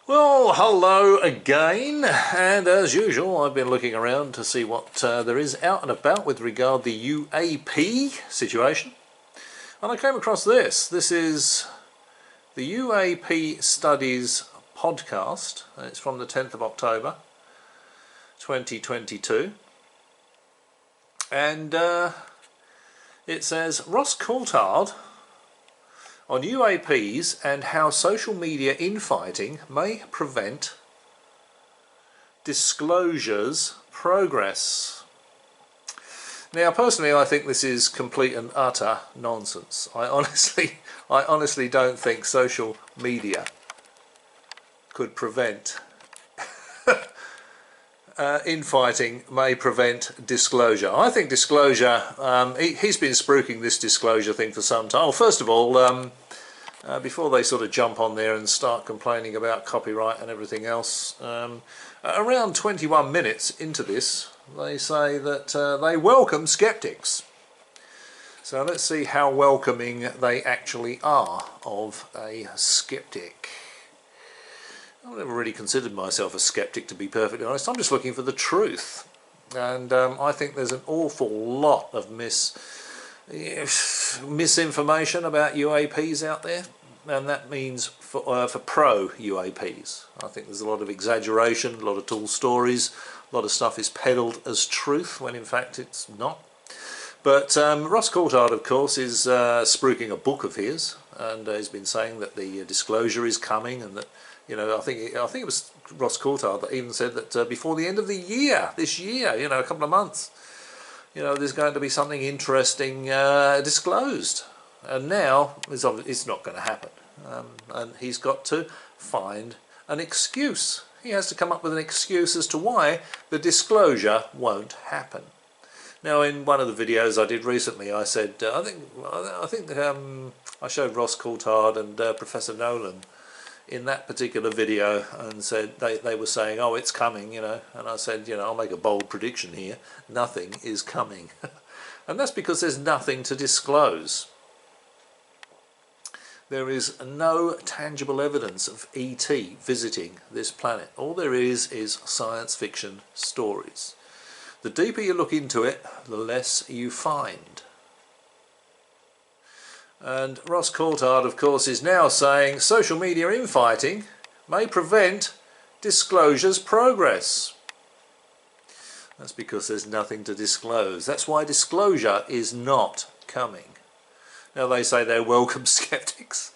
Well, hello again, and as usual I've been looking around to see what there is out and about with regard to the UAP situation, and I came across this. This is the UAP Studies podcast. It's from the 10th of October 2022, and it says Ross Coulthart on UAPs and how social media infighting may prevent disclosures progress. Now, personally, I think this is complete and utter nonsense. I honestly don't think social media could prevent infighting may prevent disclosure. I think disclosure, he's been spruiking this disclosure thing for some time. Well, first of all, before they sort of jump on there and start complaining about copyright and everything else, around 21 minutes into this, they say that they welcome skeptics. So let's see how welcoming they actually are of a skeptic. I've never really considered myself a skeptic, to be perfectly honest. I'm just looking for the truth, and I think there's an awful lot of misinformation about UAPs out there, and that means for pro UAPs. I think there's a lot of exaggeration, a lot of tall stories, a lot of stuff is peddled as truth when in fact it's not. But Ross Coulthart, of course, is spruiking a book of his, and he's been saying that the disclosure is coming, and that, you know, I think it was Ross Coulthart that even said that before the end of the year, this year, you know, a couple of months, you know, there's going to be something interesting disclosed. And now it's not going to happen, and he's got to find an excuse. He has to come up with an excuse as to why the disclosure won't happen. Now, in one of the videos I did recently, I said I think I showed Ross Coulthart and Professor Nolan in that particular video, and said they were saying, oh, it's coming, you know, and I said, you know, I'll make a bold prediction here: nothing is coming. And that's because there's nothing to disclose. There is no tangible evidence of ET visiting this planet. All there is science fiction stories. The deeper you look into it, the less you find. And Ross Coulthart, of course, is now saying social media infighting may prevent disclosure's progress. That's because there's nothing to disclose. That's why disclosure is not coming. Now, they say they're welcome skeptics.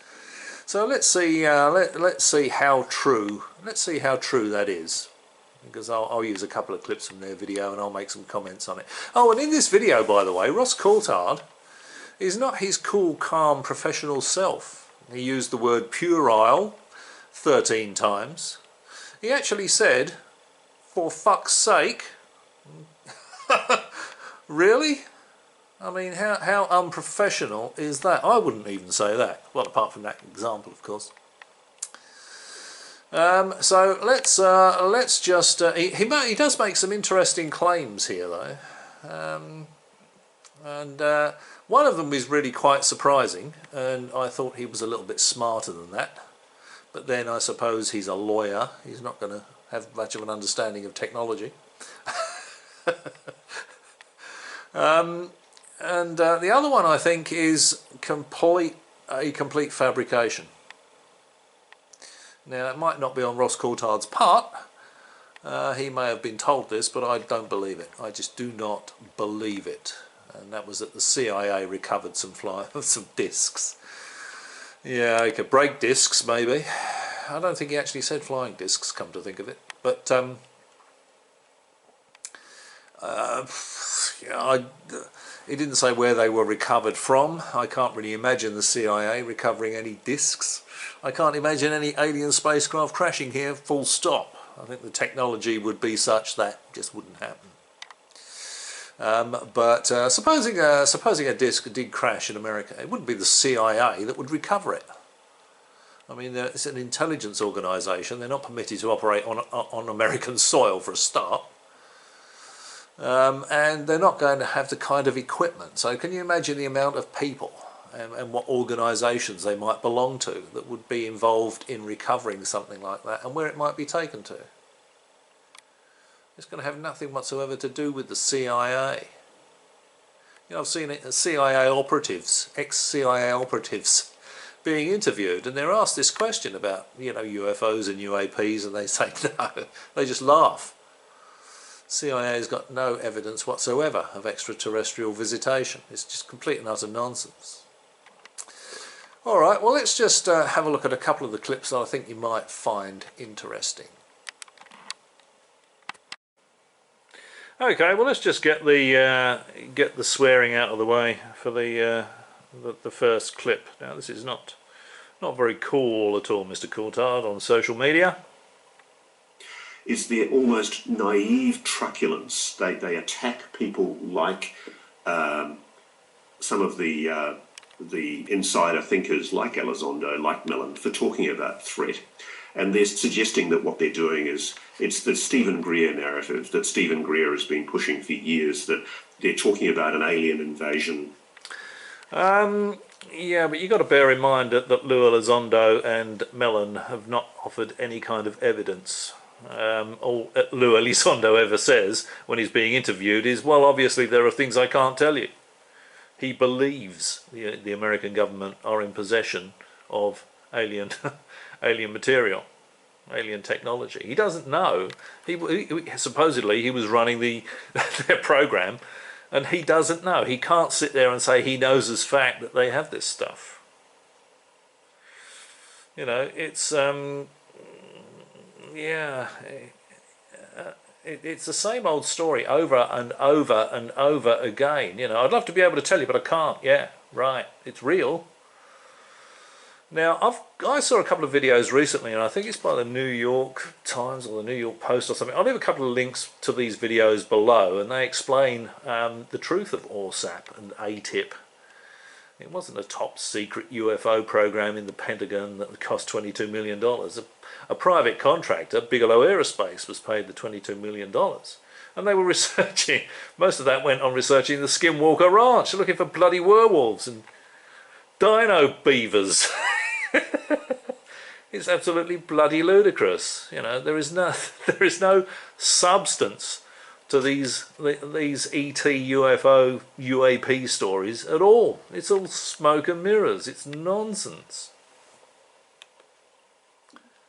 So let's see. Let's see how true. Let's see how true that is. Because I'll use a couple of clips from their video and I'll make some comments on it. Oh, and in this video, by the way, Ross Coulthart is not his cool, calm, professional self. He used the word puerile 13 times. He actually said, for fuck's sake. Really? I mean, how unprofessional is that? I wouldn't even say that. Well, apart from that example, of course. So let's just... he does make some interesting claims here, though. And one of them is really quite surprising, and I thought he was a little bit smarter than that. But then I suppose he's a lawyer. He's not going to have much of an understanding of technology. And the other one, I think, is a complete fabrication. Now, it might not be on Ross Coulthart's part. He may have been told this, but I don't believe it. I just do not believe it. And that was that the CIA recovered some discs. Yeah, he could break discs, maybe. I don't think he actually said flying discs, come to think of it. But he didn't say where they were recovered from. I can't really imagine the CIA recovering any discs. I can't imagine any alien spacecraft crashing here, full stop. I think the technology would be such that just wouldn't happen. But supposing a disc did crash in America, it wouldn't be the CIA that would recover it. I mean, it's an intelligence organisation. They're not permitted to operate on American soil for a start. And they're not going to have the kind of equipment. So can you imagine the amount of people and what organisations they might belong to that would be involved in recovering something like that, and where it might be taken to. It's going to have nothing whatsoever to do with the CIA. You know, I've seen it, CIA operatives, ex-CIA operatives, being interviewed, and they're asked this question about, you know, UFOs and UAPs, and they say no. They just laugh. CIA's got no evidence whatsoever of extraterrestrial visitation. It's just complete and utter nonsense. All right, well, let's just have a look at a couple of the clips that I think you might find interesting. Okay, well, let's just get the swearing out of the way for the first clip. Now, this is not very cool at all, Mr. Coulthart, on social media. Is their almost naive truculence. They attack people like some of the insider thinkers like Elizondo, like Mellon, for talking about threat. And they're suggesting that what they're doing is, it's the Stephen Greer narrative that Stephen Greer has been pushing for years, that they're talking about an alien invasion. Yeah, but you've got to bear in mind that Lou Elizondo and Mellon have not offered any kind of evidence. All Lou Elizondo ever says when he's being interviewed is, well, obviously there are things I can't tell you. He believes the American government are in possession of alien material, alien technology. He doesn't know. He supposedly he was running their program, and he doesn't know. He can't sit there and say he knows as fact that they have this stuff. You know, it's yeah, it's the same old story over and over and over again. You know, I'd love to be able to tell you, but I can't. Yeah, right. It's real. Now, I saw a couple of videos recently, and I think it's by the New York Times or the New York Post or something. I'll leave a couple of links to these videos below, and they explain the truth of AAWSAP and ATIP. It wasn't a top secret UFO program in the Pentagon that cost $22 million. A private contractor, Bigelow Aerospace, was paid the $22 million. And they were researching, most of that went on researching the Skinwalker Ranch, looking for bloody werewolves and dino beavers. It's absolutely bloody ludicrous. You know, there is no substance to these ET, UFO, UAP stories at all. It's all smoke and mirrors. It's nonsense.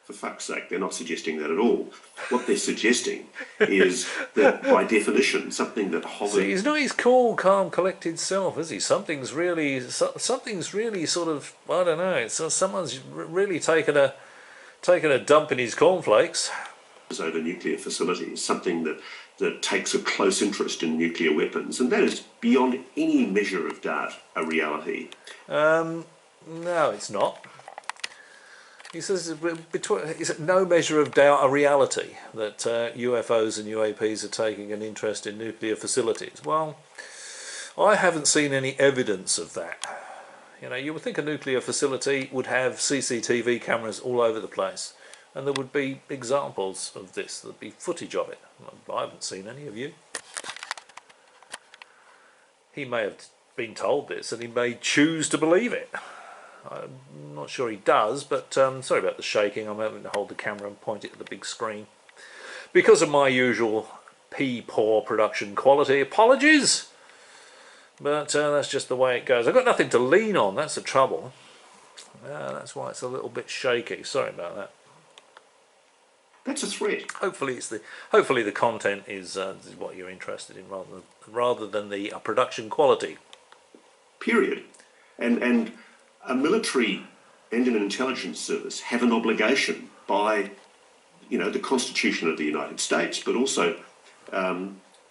For fuck's sake, they're not suggesting that at all. What they're suggesting is that, by definition, something that hovers... See, he's not his cool, calm, collected self, is he? Something's really sort of, I don't know, someone's really taken a dump in his cornflakes. ...over nuclear facilities, something that takes a close interest in nuclear weapons, and that is beyond any measure of doubt a reality. No, it's not. He says it's no measure of doubt a reality that UFOs and UAPs are taking an interest in nuclear facilities. Well, I haven't seen any evidence of that. You know, you would think a nuclear facility would have CCTV cameras all over the place, and there would be examples of this. There'd be footage of it. I haven't seen any of you. He may have been told this, and he may choose to believe it. I'm not sure he does, but sorry about the shaking. I'm having to hold the camera and point it at the big screen. Because of my usual poor production quality, apologies! But that's just the way it goes. I've got nothing to lean on, that's the trouble. That's why it's a little bit shaky. Sorry about that. That's a threat. Hopefully the content is what you're interested in, rather than the production quality. Period. And a military and an intelligence service have an obligation by, you know, the Constitution of the United States, but also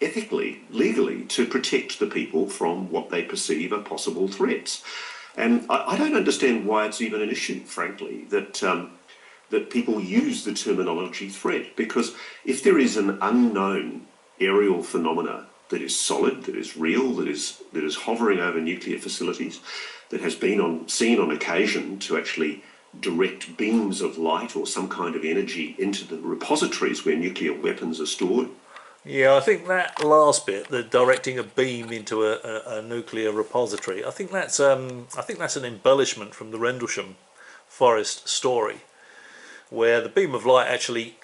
ethically, legally, to protect the people from what they perceive are possible threats. And I don't understand why it's even an issue, frankly, that people use the terminology threat, because if there is an unknown aerial phenomena that is solid, that is real, that is hovering over nuclear facilities, that has been seen on occasion to actually direct beams of light or some kind of energy into the repositories where nuclear weapons are stored. Yeah, I think that last bit, the directing a beam into a nuclear repository, I think that's an embellishment from the Rendlesham Forest story, where the beam of light actually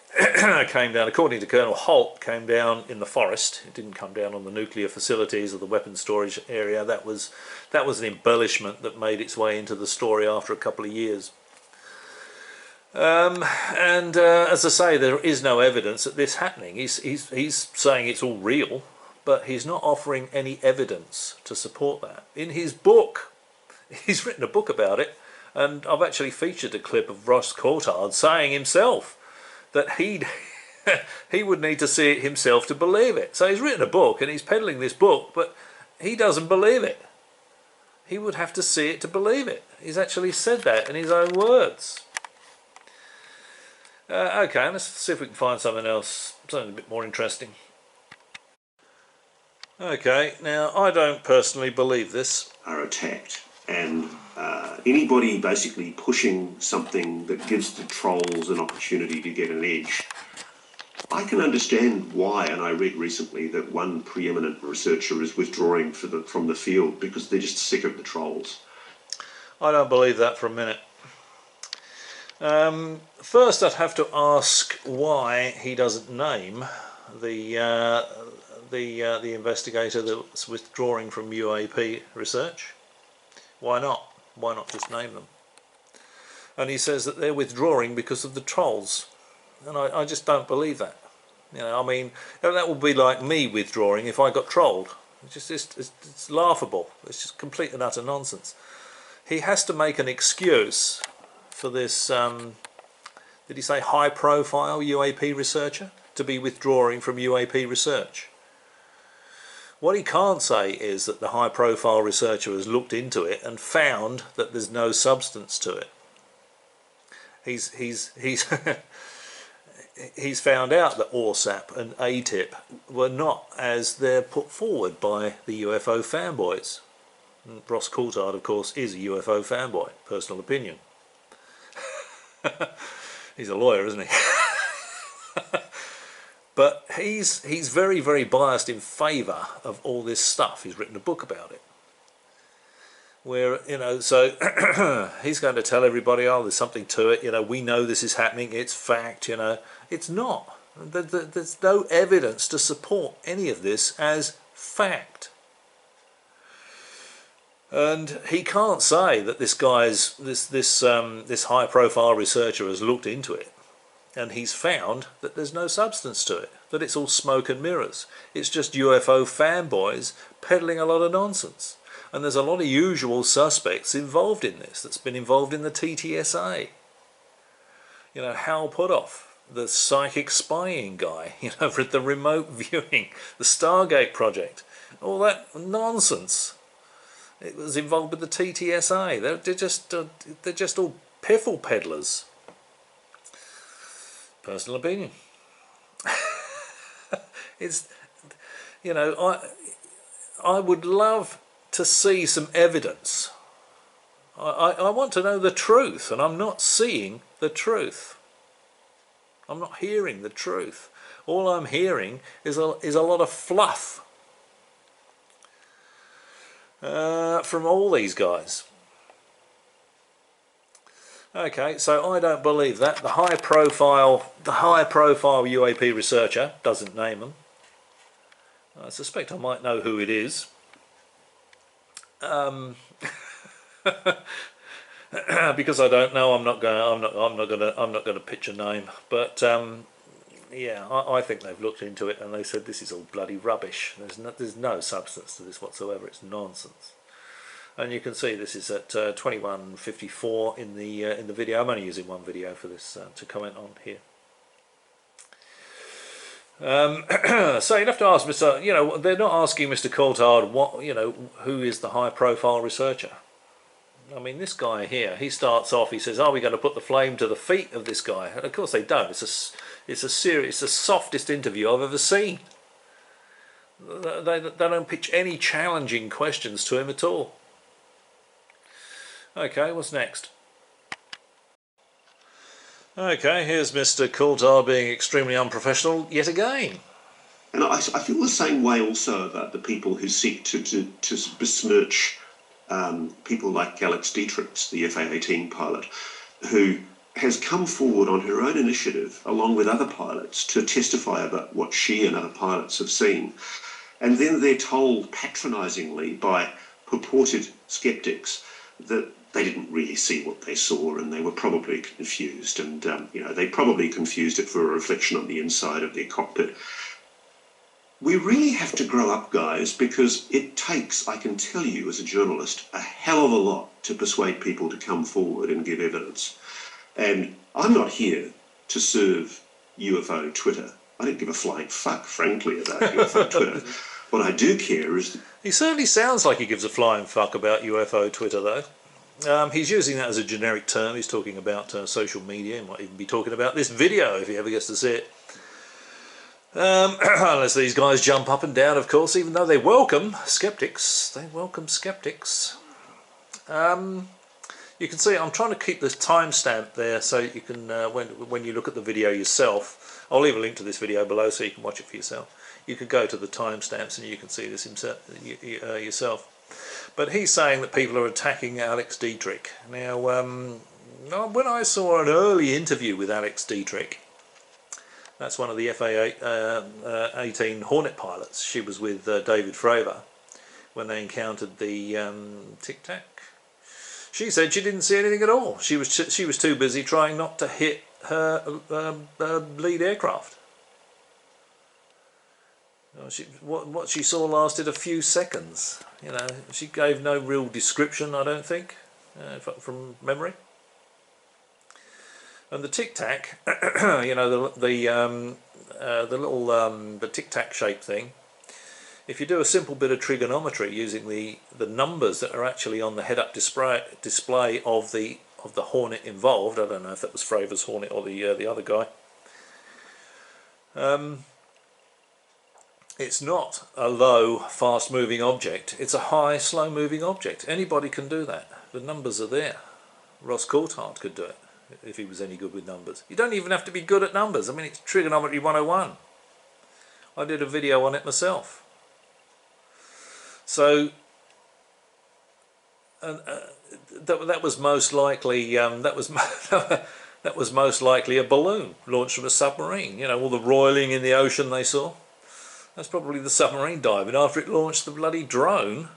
came down, according to Colonel Holt, came down in the forest. It didn't come down on the nuclear facilities or the weapons storage area. That was an embellishment that made its way into the story after a couple of years. As I say, there is no evidence of this happening. He's saying it's all real, but he's not offering any evidence to support that. In his book, he's written a book about it, and I've actually featured a clip of Ross Coulthart saying himself that he would need to see it himself to believe it. So he's written a book and he's peddling this book, but he doesn't believe it. He would have to see it to believe it. He's actually said that in his own words. Okay, let's see if we can find something else, something a bit more interesting. Okay, now I don't personally believe this. Are attacked, and anybody basically pushing something that gives the trolls an opportunity to get an edge. I can understand why, and I read recently that one preeminent researcher is withdrawing from the field because they're just sick of the trolls. I don't believe that for a minute. First, I'd have to ask why he doesn't name the investigator that's withdrawing from UAP research. Why not? Why not just name them? And he says that they're withdrawing because of the trolls, and I just don't believe that. You know, I mean, that would be like me withdrawing if I got trolled. It's laughable. It's just complete and utter nonsense. He has to make an excuse for this, did he say high-profile UAP researcher, to be withdrawing from UAP research. What he can't say is that the high-profile researcher has looked into it and found that there's no substance to it. He's he's found out that AAWSAP and ATIP were not as they're put forward by the UFO fanboys. And Ross Coulthart, of course, is a UFO fanboy, personal opinion. He's a lawyer, isn't he? But he's very, very biased in favour of all this stuff. He's written a book about it. Where, you know, so he's going to tell everybody, oh, there's something to it, you know, we know this is happening, it's fact, you know. It's not. There's no evidence to support any of this as fact. And he can't say that this guy's this high-profile researcher has looked into it, and he's found that there's no substance to it, that it's all smoke and mirrors. It's just UFO fanboys peddling a lot of nonsense. And there's a lot of usual suspects involved in this. That's been involved in the TTSA. You know, Hal Puthoff, the psychic spying guy. You know, for the remote viewing, the Stargate project, all that nonsense. It was involved with the TTSA. They're just all piffle peddlers. Personal opinion. It's, you know, I would love to see some evidence. I want to know the truth, and I'm not seeing the truth. I'm not hearing the truth. All I'm hearing is a lot of fluff. From all these guys. Okay, so I don't believe that. The high profile UAP researcher doesn't name them. I suspect I might know who it is. Because I don't know, I'm not going to pitch a name. But yeah, I think they've looked into it and they said this is all bloody rubbish. There's no substance to this whatsoever. It's nonsense. And you can see this is at 21:54 in the video. I'm only using one video for this to comment on here. So you'd have to ask Mr. You know, they're not asking Mr. Coulthart what, you know, who is the high-profile researcher. I mean, this guy here, he starts off, he says, "Are we going to put the flame to the feet of this guy?" And of course they don't. It's the softest interview I've ever seen. They don't pitch any challenging questions to him at all. Okay, what's next? Okay, here's Mr. Coulthart being extremely unprofessional yet again. And I feel the same way also about the people who seek to besmirch people like Alex Dietrichs, the FA-18 pilot, who has come forward on her own initiative, along with other pilots, to testify about what she and other pilots have seen. And then they're told patronisingly by purported sceptics that they didn't really see what they saw and they were probably confused. And, they probably confused it for a reflection on the inside of their cockpit. We really have to grow up, guys, because it takes, I can tell you as a journalist, a hell of a lot to persuade people to come forward and give evidence. And I'm not here to serve UFO Twitter. I don't give a flying fuck, frankly, about UFO Twitter. What I do care is... He certainly sounds like he gives a flying fuck about UFO Twitter, though. He's using that as a generic term. He's talking about social media. He might even be talking about this video if he ever gets to see it. Unless these guys jump up and down, of course, even though they welcome skeptics. They welcome skeptics. You can see I'm trying to keep this timestamp there so you can, when you look at the video yourself, I'll leave a link to this video below so you can watch it for yourself. You can go to the timestamps and you can see this yourself. But he's saying that people are attacking Alex Dietrich. Now, when I saw an early interview with Alex Dietrich, that's one of the FA-18 Hornet pilots. She was with David Fravor when they encountered the Tic Tac. She said she didn't see anything at all. She was too busy trying not to hit her lead aircraft. What she saw lasted a few seconds. She gave no real description, I don't think, from memory. And the Tic Tac, the Tic Tac shaped thing. If you do a simple bit of trigonometry using the numbers that are actually on the head-up display of the Hornet involved, I don't know if that was Fravor's Hornet or the other guy. It's not a low, fast-moving object. It's a high, slow-moving object. Anybody can do that. The numbers are there. Ross Coulthart could do it if he was any good with numbers. You don't even have to be good at numbers. I mean, it's trigonometry 101. I did a video on it myself. So that was most likely that was most likely a balloon launched from a submarine. All the roiling in the ocean they saw. That's probably the submarine diving after it launched the bloody drone,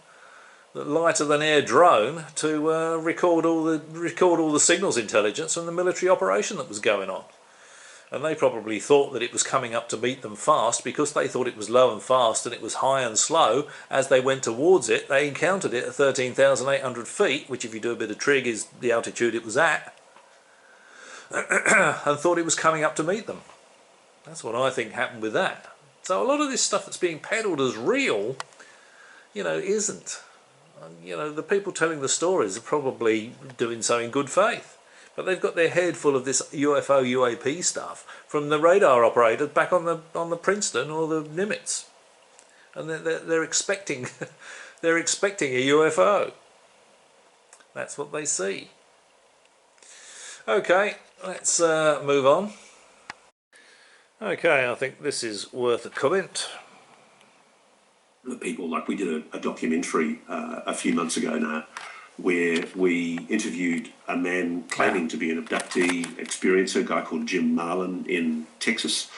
the lighter than air drone, to record all the signals intelligence from the military operation that was going on. And they probably thought that it was coming up to meet them fast because they thought it was low and fast and it was high and slow. As they went towards it, they encountered it at 13,800 feet, which if you do a bit of trig is the altitude it was at, and thought it was coming up to meet them. That's what I think happened with that. So a lot of this stuff that's being peddled as real, isn't. The people telling the stories are probably doing so in good faith. But they've got their head full of this UFO UAP stuff from the radar operator back on the Princeton or the Nimitz, and they're expecting they're expecting a UFO. That's what they see. Okay, let's move on. Okay, I think this is worth a comment. The people, like we did a documentary a few months ago now, where we interviewed a man claiming to be an abductee experiencer, a guy called Jim Marlin in Texas,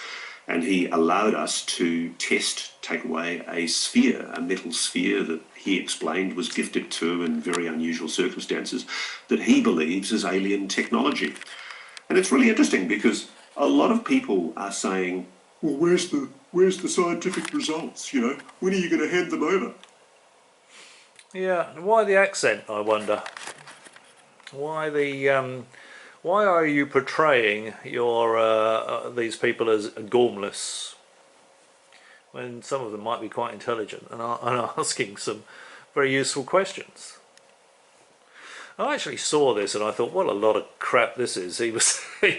and he allowed us to take away a sphere, a metal sphere that he explained was gifted to in very unusual circumstances, that he believes is alien technology. And it's really interesting because a lot of people are saying, well, where's the scientific results, when are you going to hand them over? Yeah, why the accent, I wonder? Why are you portraying these people as gormless when some of them might be quite intelligent and are asking some very useful questions? I actually saw this and I thought, what a lot of crap this is. He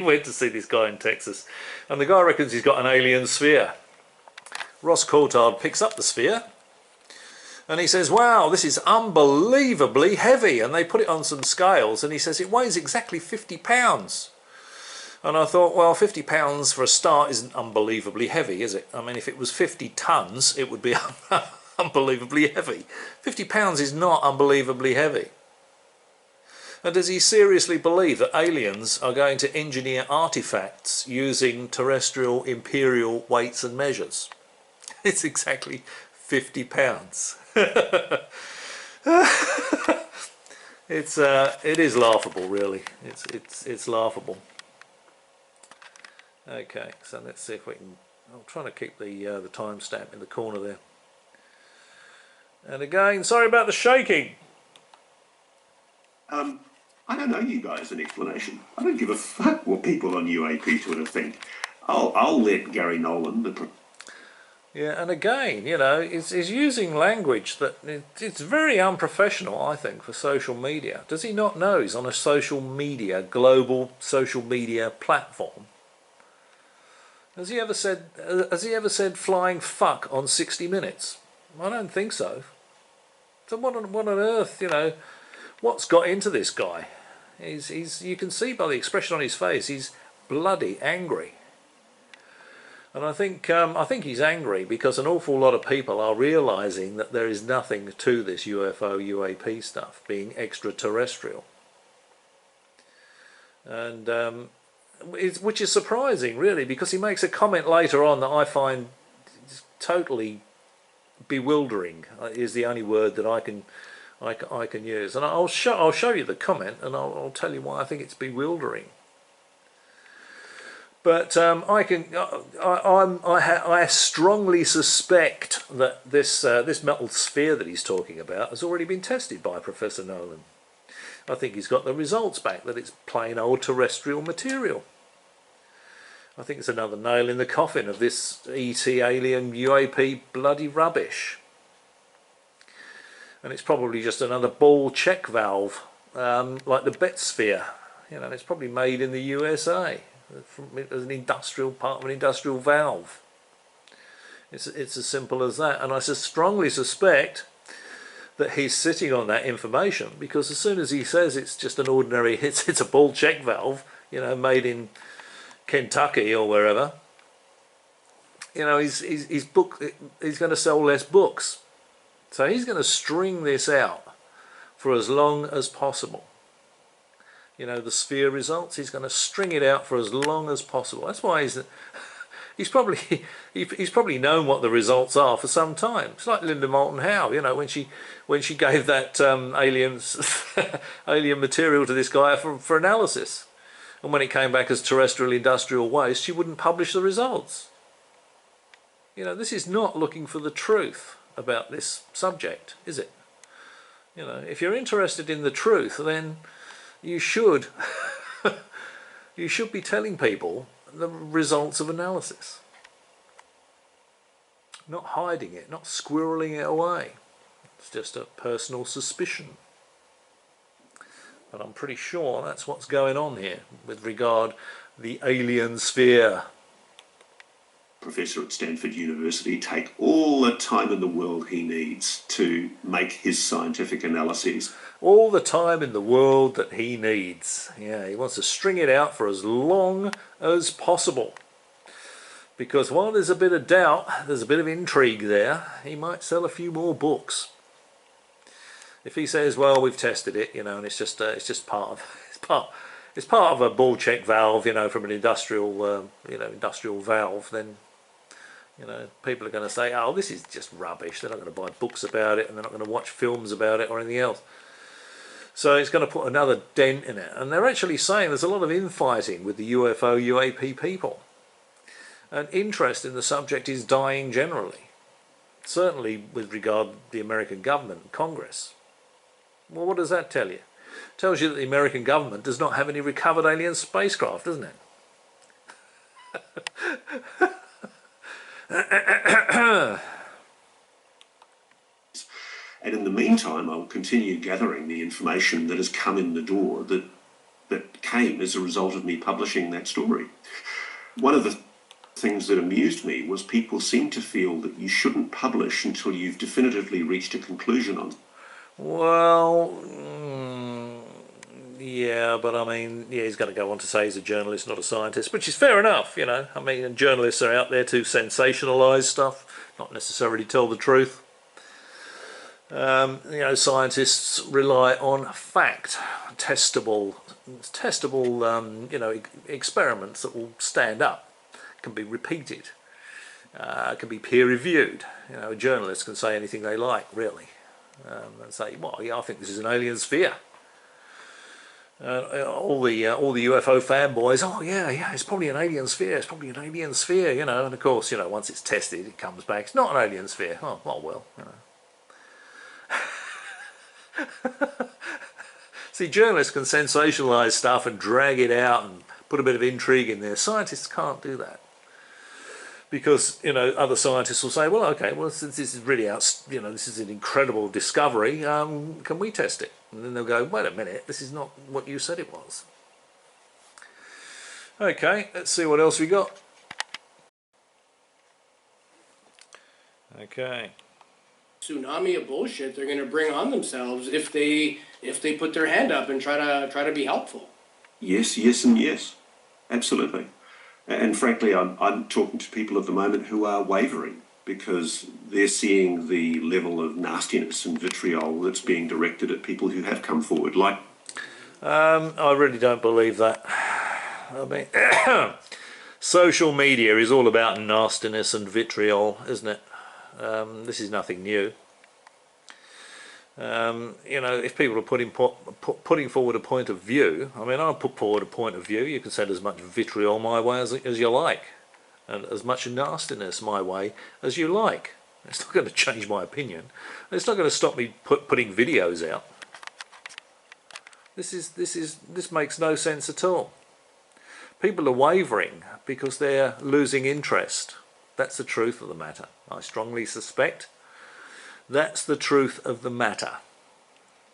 went to see this guy in Texas, and the guy reckons he's got an alien sphere. Ross Coulthart picks up the sphere, and he says, wow, this is unbelievably heavy. And they put it on some scales, and he says it weighs exactly 50 pounds. And I thought, well, £50 for a start isn't unbelievably heavy, is it? I mean, if it was 50 tonnes, it would be unbelievably heavy. £50 is not unbelievably heavy. And does he seriously believe that aliens are going to engineer artifacts using terrestrial imperial weights and measures? It's exactly £50. It is laughable, really. It's laughable. Okay, so let's see if we can. I'm trying to keep the timestamp in the corner there. And again, sorry about the shaking. I don't know you guys an explanation. I don't give a fuck what people on UAP Twitter think. I'll let Gary Nolan, Yeah, and again, you know, he's using language that it's very unprofessional, I think, for social media. Does he not know he's on a social media, global social media platform? Has he ever said flying fuck on 60 Minutes? I don't think so. So what on earth, you know, what's got into this guy? You can see by the expression on his face, he's bloody angry. And I think he's angry because an awful lot of people are realising that there is nothing to this UFO, UAP stuff being extraterrestrial. And which is surprising, really, because he makes a comment later on that I find totally bewildering. Is the only word that I can use, and I'll show you the comment, and I'll tell you why I think it's bewildering. But I strongly suspect that this metal sphere that he's talking about has already been tested by Professor Nolan. I think he's got the results back that it's plain old terrestrial material. I think it's another nail in the coffin of this ET alien UAP bloody rubbish. And it's probably just another ball check valve, like the Bet sphere. You know, it's probably made in the USA as an industrial part of an industrial valve. It's as simple as that. And I strongly suspect that he's sitting on that information, because as soon as he says it's just an ordinary, it's a ball check valve, you know, made in Kentucky or wherever, you know, he's going to sell less books. So he's going to string this out for as long as possible. You know, the sphere results, he's going to string it out for as long as possible. That's why he's probably known what the results are for some time. It's like Linda Moulton Howe, you know, when she gave that alien material to this guy for analysis, and when it came back as terrestrial industrial waste, she wouldn't publish the results. You know, this is not looking for the truth about this subject, is it? You know, if you're interested in the truth, then you should be telling people the results of analysis, not hiding it, not squirreling it away. It's just a personal suspicion, but I'm pretty sure that's what's going on here with regard the alien sphere. Professor at Stanford University, take all the time in the world he needs to make his scientific analyses. All the time in the world that he needs. Yeah, he wants to string it out for as long as possible. Because while there's a bit of doubt, there's a bit of intrigue there, he might sell a few more books. If he says, well, we've tested it, you know, and it's just part of a ball check valve, you know, from an industrial valve, then, you know, people are going to say, oh, this is just rubbish. They're not going to buy books about it, and they're not going to watch films about it or anything else. So it's going to put another dent in it. And they're actually saying there's a lot of infighting with the UFO, UAP people. And interest in the subject is dying generally. Certainly with regard to the American government and Congress. Well, what does that tell you? It tells you that the American government does not have any recovered alien spacecraft, doesn't it? And in the meantime, I will continue gathering the information that has come in the door that came as a result of me publishing that story. One of the things that amused me was people seem to feel that you shouldn't publish until you've definitively reached a conclusion on. Well, Yeah, but I mean, yeah, he's going to go on to say he's a journalist, not a scientist, which is fair enough, you know. I mean, journalists are out there to sensationalise stuff, not necessarily tell the truth. You know, scientists rely on fact, testable, you know, experiments that will stand up, can be repeated, can be peer-reviewed. You know, a journalist can say anything they like, really, and say, well, yeah, I think this is an alien sphere. All the UFO fanboys, oh yeah, it's probably an alien sphere, you know, and of course, you know, once it's tested, it comes back, it's not an alien sphere. Oh well, you know. See, journalists can sensationalise stuff and drag it out and put a bit of intrigue in there. Scientists can't do that, because, you know, other scientists will say, well, okay, well, since this is really you know, this is an incredible discovery, can we test it? And then they'll go, wait a minute, this is not what you said it was. Okay, let's see what else we got. Okay. Tsunami of bullshit they're going to bring on themselves if they put their hand up and try to be helpful. Yes, and yes, absolutely. And frankly, I'm talking to people at the moment who are wavering because they're seeing the level of nastiness and vitriol that's being directed at people who have come forward. Like, I really don't believe that. I mean, social media is all about nastiness and vitriol, isn't it? This is nothing new. You know, if people are putting forward a point of view, I mean, I'll put forward a point of view. You can send as much vitriol my way as you like, and as much nastiness my way as you like. It's not going to change my opinion. It's not going to stop me putting videos out. This makes no sense at all. People are wavering because they're losing interest. That's the truth of the matter. I strongly suspect that's the truth of the matter.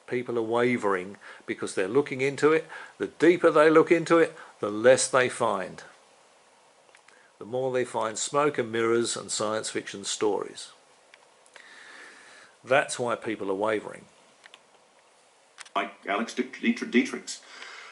People are wavering because they're looking into it. The deeper they look into it, the less they find. The more they find smoke and mirrors and science fiction stories. That's why people are wavering. Like Alex Dietrich's.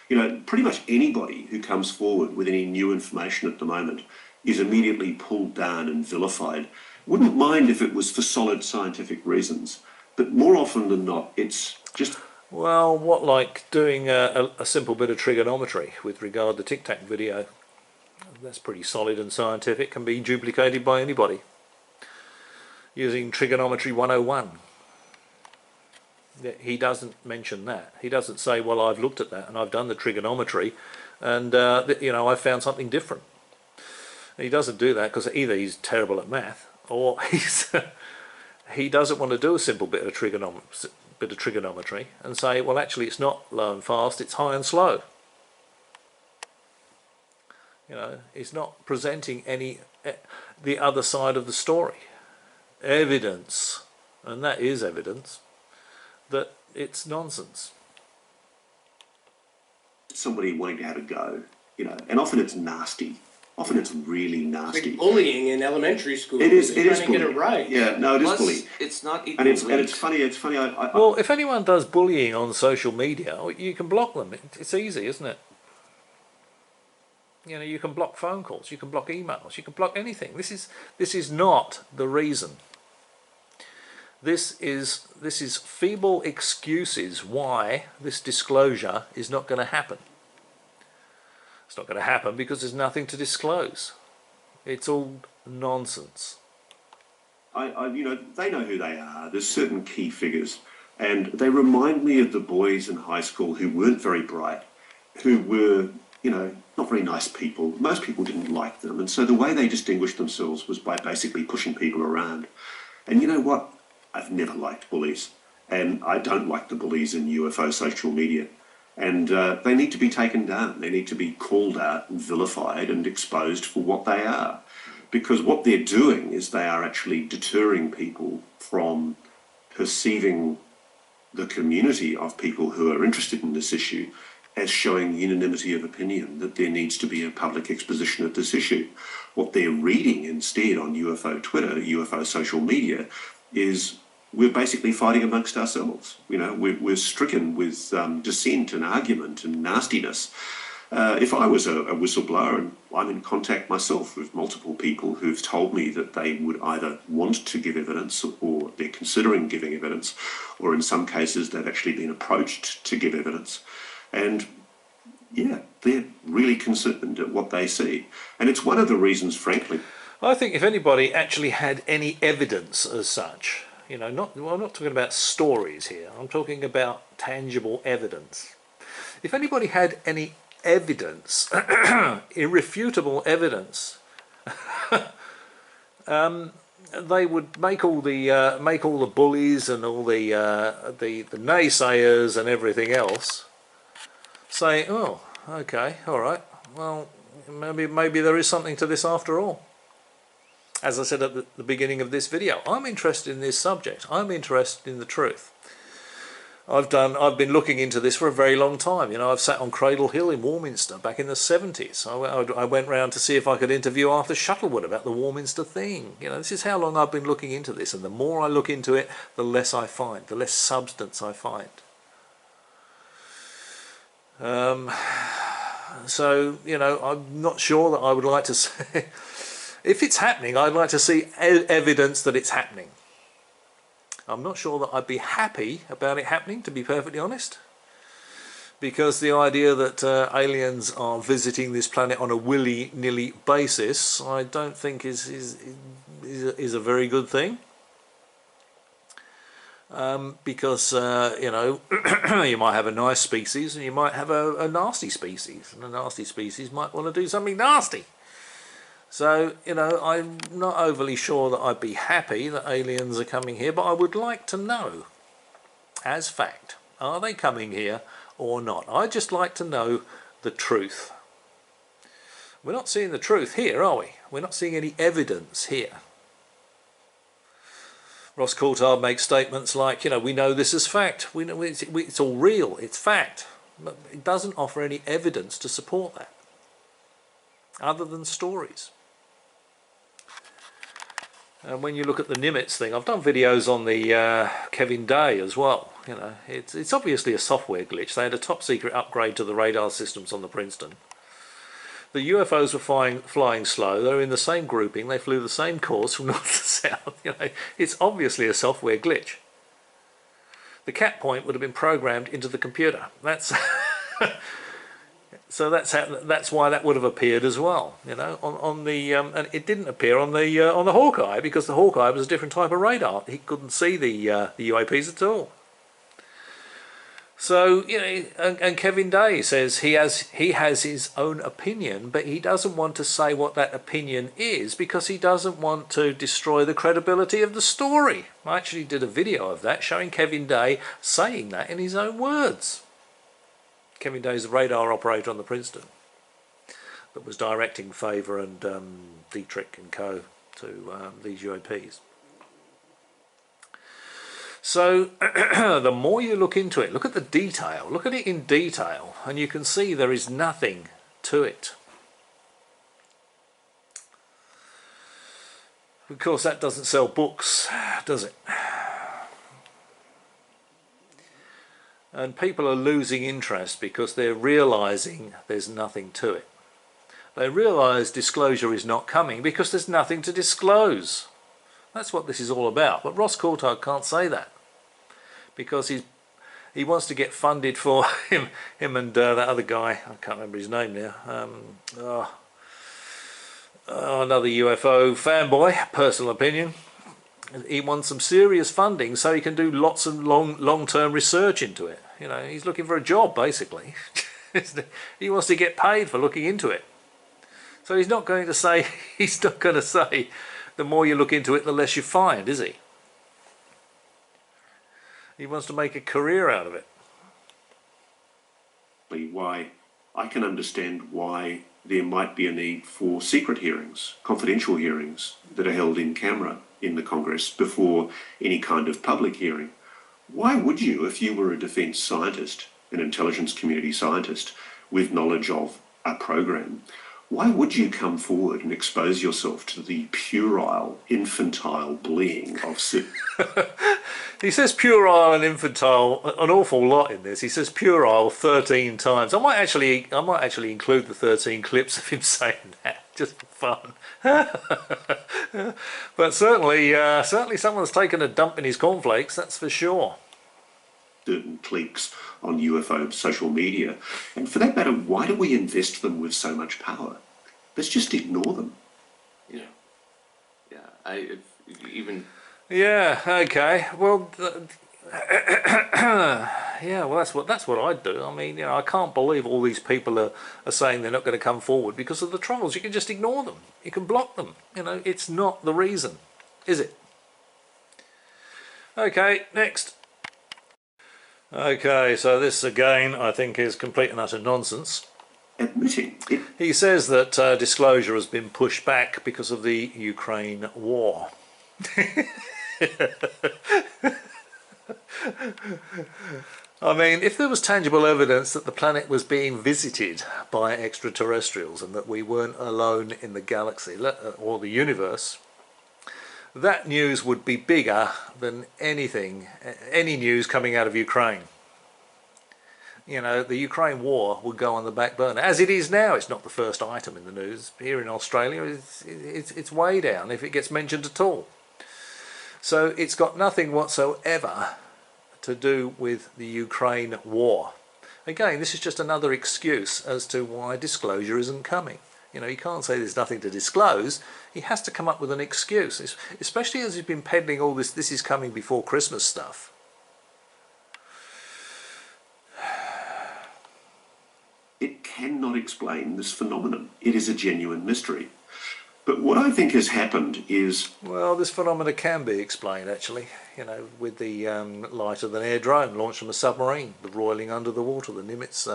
You know, pretty much anybody who comes forward with any new information at the moment is immediately pulled down and vilified. Wouldn't mind if it was for solid scientific reasons, but more often than not, it's just... Well, what like doing a simple bit of trigonometry with regard to Tic Tac video? That's pretty solid and scientific, can be duplicated by anybody using trigonometry 101. He doesn't mention that. He doesn't say, well, I've looked at that and I've done the trigonometry and, you know, I found something different. He doesn't do that because either he's terrible at math or he doesn't want to do a simple bit of trigonometry and say, well, actually it's not low and fast, it's high and slow. You know, he's not presenting the other side of the story. Evidence, and that is evidence, that it's nonsense. Somebody wanting to have a go, you know, and often it's nasty. Often it's really nasty. It's like bullying in elementary school. It is. It is bullying. Get it right. Yeah, no, it is Plus, bullying. it's not even And it's funny. It's funny. Well, if anyone does bullying on social media, you can block them. It's easy, isn't it? You know, you can block phone calls, you can block emails, you can block anything. This is not the reason. This is feeble excuses why this disclosure is not going to happen. It's not going to happen because there's nothing to disclose. It's all nonsense. You know, they know who they are. There's certain key figures, and they remind me of the boys in high school who weren't very bright, who were, you know, not very nice people. Most people didn't like them, and so the way they distinguished themselves was by basically pushing people around. And you know what? I've never liked bullies, and I don't like the bullies in UFO social media. And they need to be taken down. They need to be called out and vilified and exposed for what they are. Because what they're doing is they are actually deterring people from perceiving the community of people who are interested in this issue as showing unanimity of opinion that there needs to be a public exposition of this issue. What they're reading instead on UFO Twitter, UFO social media, is we're basically fighting amongst ourselves. You know, we're stricken with dissent and argument and nastiness. If I was a whistleblower, and I'm in contact myself with multiple people who've told me that they would either want to give evidence or they're considering giving evidence, or in some cases they've actually been approached to give evidence. And yeah, they're really concerned at what they see. And it's one of the reasons, frankly. I think if anybody actually had any evidence as such, you know, I'm not talking about stories here, I'm talking about tangible evidence. If anybody had any evidence, irrefutable evidence, they would make all the bullies and all the naysayers and everything else say, oh, okay, all right, well, maybe there is something to this after all. As I said at the beginning of this video, I'm interested in this subject. I'm interested in the truth. I've been looking into this for a very long time. You know, I've sat on Cradle Hill in Warminster back in the 70s. I went round to see if I could interview Arthur Shuttlewood about the Warminster thing. You know, this is how long I've been looking into this, and the more I look into it, the less I find, the less substance I find. So, you know, I'm not sure that I would like to say... If it's happening, I'd like to see evidence that it's happening. I'm not sure that I'd be happy about it happening, to be perfectly honest, because the idea that aliens are visiting this planet on a willy-nilly basis, I don't think is a very good thing. Because you know, you might have a nice species and you might have a nasty species, and a nasty species might want to do something nasty. So, you know, I'm not overly sure that I'd be happy that aliens are coming here, but I would like to know, as fact, are they coming here or not? I'd just like to know the truth. We're not seeing the truth here, are we? We're not seeing any evidence here. Ross Coulthart makes statements like, you know, we know this is fact. We know it's all real, it's fact. But it doesn't offer any evidence to support that, other than stories. And when you look at the Nimitz thing, I've done videos on the Kevin Day as well. You know, it's obviously a software glitch. They had a top secret upgrade to the radar systems on the Princeton. The UFOs were flying slow. They were in the same grouping. They flew the same course from north to south. You know, it's obviously a software glitch. The cat point would have been programmed into the computer. That's so that's why that would have appeared as well. You know, on the and it didn't appear on the Hawkeye, because the Hawkeye was a different type of radar. He couldn't see the UAPs at all. So, you know, and Kevin Day says he has his own opinion, but he doesn't want to say what that opinion is because he doesn't want to destroy the credibility of the story. I actually did a video of that showing Kevin Day saying that in his own words. Kevin Day's the radar operator on the Princeton that was directing Favor and Dietrich and co. to these UAPs. So the more you look into it, look at the detail, look at it in detail, and you can see there is nothing to it. Of course, that doesn't sell books, does it? And people are losing interest because they're realizing there's nothing to it. They realize disclosure is not coming because there's nothing to disclose. That's what this is all about. But Ross Coulthart can't say that because he wants to get funded for him and that other guy. I can't remember his name now. Another UFO fanboy, personal opinion. He wants some serious funding so he can do lots of long-term research into it. You know, he's looking for a job basically. He wants to get paid for looking into it. So he's not going to say the more you look into it, the less you find, is he? He wants to make a career out of it. Why I can understand why there might be a need for secret hearings, confidential hearings that are held in camera in the Congress before any kind of public hearing. Why would you, if you were a defence scientist, an intelligence community scientist with knowledge of a program, why would you come forward and expose yourself to the puerile, infantile bullying of He says puerile and infantile an awful lot in this. He says puerile 13 times. I might actually include the 13 clips of him saying that, just for fun. But certainly someone's taken a dump in his cornflakes, that's for sure. certain cliques on UFO social media? And for that matter, why do we invest them with so much power? Let's just ignore them. Yeah. Yeah. Yeah. Okay. Well. Yeah. Well, that's what I'd do. I mean, I can't believe all these people are saying they're not going to come forward because of the trolls. You can just ignore them. You can block them. It's not the reason, is it? Okay. Next. Okay. So this again, I think, is complete and utter nonsense. Admitting it. He says that disclosure has been pushed back because of the Ukraine war. I mean, if there was tangible evidence that the planet was being visited by extraterrestrials and that we weren't alone in the galaxy or the universe, that news would be bigger than any news coming out of Ukraine. The Ukraine war would go on the back burner. As it is now, it's not the first item in the news. Here in Australia, it's way down if it gets mentioned at all. So it's got nothing whatsoever to do with the Ukraine war. Again, this is just another excuse as to why disclosure isn't coming. He can't say there's nothing to disclose. He has to come up with an excuse, especially as he's been peddling all this is coming before Christmas stuff. It cannot explain this phenomenon. It is a genuine mystery. But what I think has happened is... Well, this phenomenon can be explained, actually, with the lighter-than-air drone launched from a submarine, the roiling under the water, the Nimitz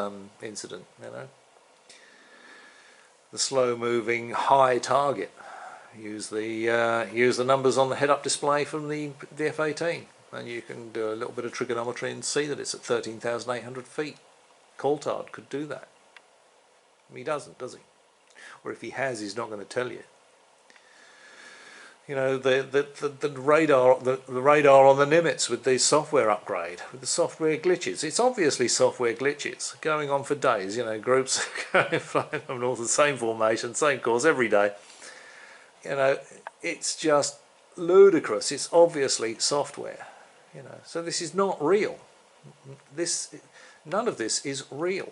incident, The slow-moving high target. Use the numbers on the head-up display from the F-18, and you can do a little bit of trigonometry and see that it's at 13,800 feet. Coulthart could do that. He doesn't, does he? Or if he has, he's not going to tell you. The radar on the Nimitz with the software upgrade, with the software glitches. It's obviously software glitches going on for days. Groups flying from all the same formation, same course every day. It's just ludicrous. It's obviously software. So this is not real. None of this is real.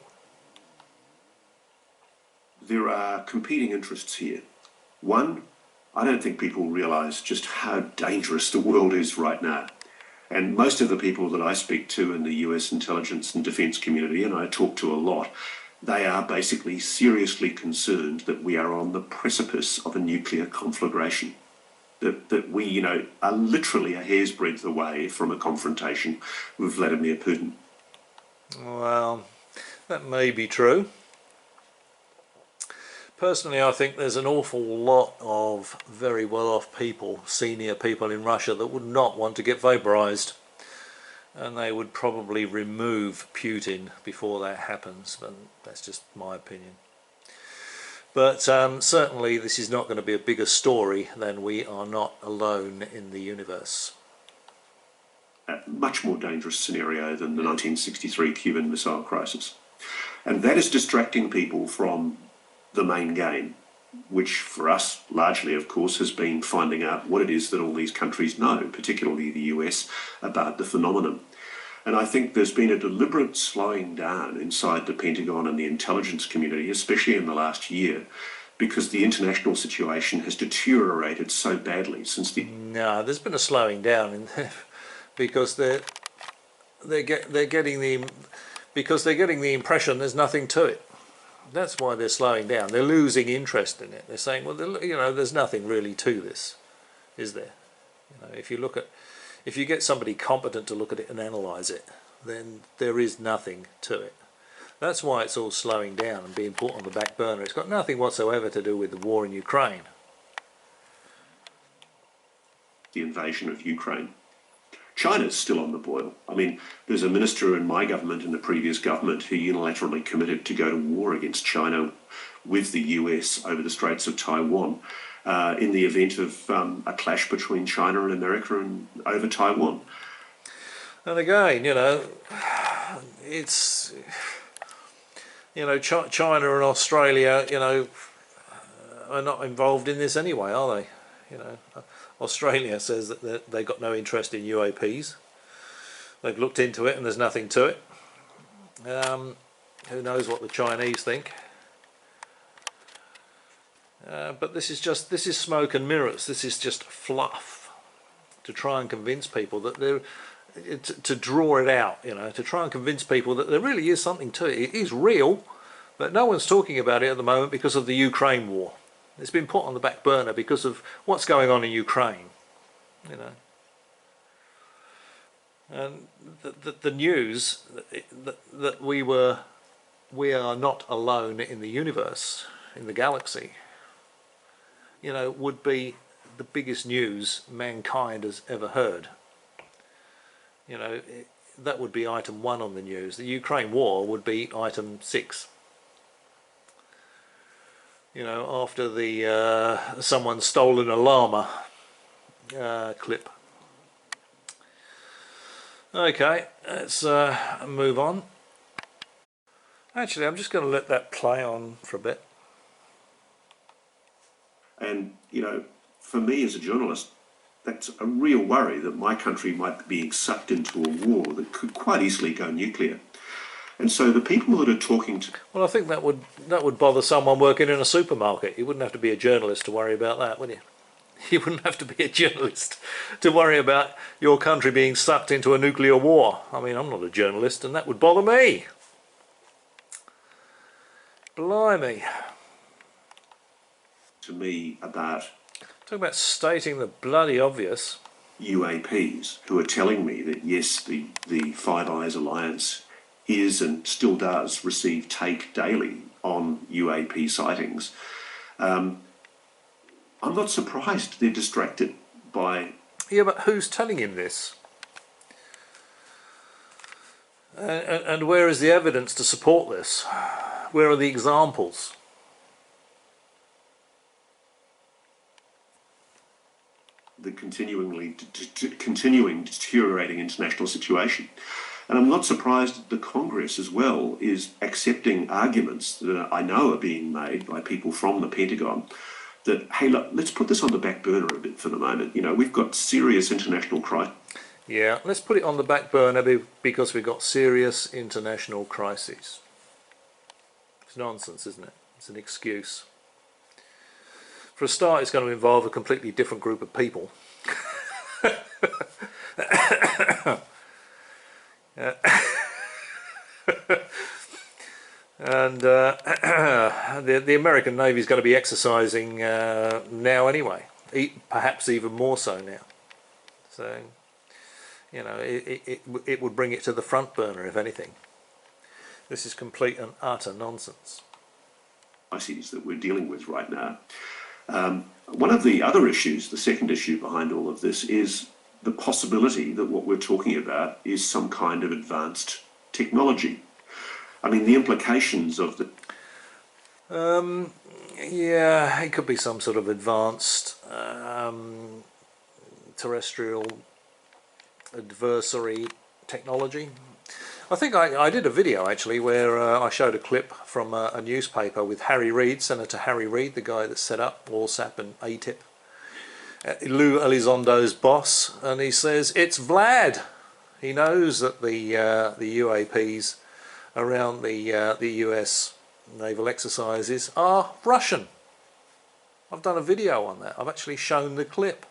There are competing interests here. One, I don't think people realise just how dangerous the world is right now. And most of the people that I speak to in the US intelligence and defence community, and I talk to a lot, they are basically seriously concerned that we are on the precipice of a nuclear conflagration. That we, are literally a hair's breadth away from a confrontation with Vladimir Putin. Well, that may be true. Personally, I think there's an awful lot of very well-off people, senior people in Russia, that would not want to get vaporized. And they would probably remove Putin before that happens, but that's just my opinion. But certainly this is not going to be a bigger story than we are not alone in the universe. A much more dangerous scenario than the 1963 Cuban Missile Crisis. And that is distracting people from the main game, which for us largely, of course, has been finding out what it is that all these countries know, particularly the US, about the phenomenon. And I think there's been a deliberate slowing down inside the Pentagon and the intelligence community, especially in the last year, because the international situation has deteriorated so badly since the... No, there's been a slowing down because they're getting the impression there's nothing to it. That's why they're slowing down. They're losing interest in it. They're saying, well, there's nothing really to this, is there? If you get somebody competent to look at it and analyse it, then there is nothing to it. That's why it's all slowing down and being put on the back burner. It's got nothing whatsoever to do with the war in Ukraine. The invasion of Ukraine. China's still on the boil. I mean, there's a minister in my government and the previous government who unilaterally committed to go to war against China with the US over the Straits of Taiwan in the event of a clash between China and America and over Taiwan. And again, it's, China and Australia, are not involved in this anyway, are they? Australia says that they've got no interest in UAPs. They've looked into it and there's nothing to it. Who knows what the Chinese think? But this is smoke and mirrors. This is just fluff to try and convince people that to draw it out, to try and convince people that there really is something to it. It is real, but no one's talking about it at the moment because of the Ukraine war. It's been put on the back burner because of what's going on in Ukraine, And the news that we are not alone in the universe, in the galaxy, would be the biggest news mankind has ever heard. That would be item 1 on the news. The Ukraine war would be item 6. After the someone stolen a llama clip. Okay, let's move on. Actually, I'm just going to let that play on for a bit. And, for me as a journalist, that's a real worry that my country might be being sucked into a war that could quite easily go nuclear. And so the people that are talking to... Well, I think that would bother someone working in a supermarket. You wouldn't have to be a journalist to worry about that, would you? You wouldn't have to be a journalist to worry about your country being sucked into a nuclear war. I mean, I'm not a journalist, and that would bother me. Blimey. To me about... Talk about stating the bloody obvious. UAPs who are telling me that, yes, the Five Eyes Alliance is and still does receive take daily on UAP sightings. I'm not surprised they're distracted by... Yeah, but who's telling him this? And where is the evidence to support this? Where are the examples? The continuing deteriorating international situation. And I'm not surprised that the Congress as well is accepting arguments that I know are being made by people from the Pentagon that, hey, look, let's put this on the back burner a bit for the moment. We've got serious international crisis. Yeah, let's put it on the back burner because we've got serious international crises. It's nonsense, isn't it? It's an excuse. For a start, it's going to involve a completely different group of people. And the American Navy is going to be exercising now anyway, perhaps even more so now. So, it would bring it to the front burner, if anything. This is complete and utter nonsense. Crises that we're dealing with right now. One of the other issues, the second issue behind all of this, is the possibility that what we're talking about is some kind of advanced technology. I mean, the implications of the... yeah, it could be some sort of advanced terrestrial adversary technology. I think I did a video actually where I showed a clip from a newspaper with Harry Reid, Senator Harry Reid, the guy that set up AAWSAP and ATIP, Lou Elizondo's boss, and he says it's Vlad. He knows that the UAPs around the US naval exercises are Russian. I've done a video on that. I've actually shown the clip,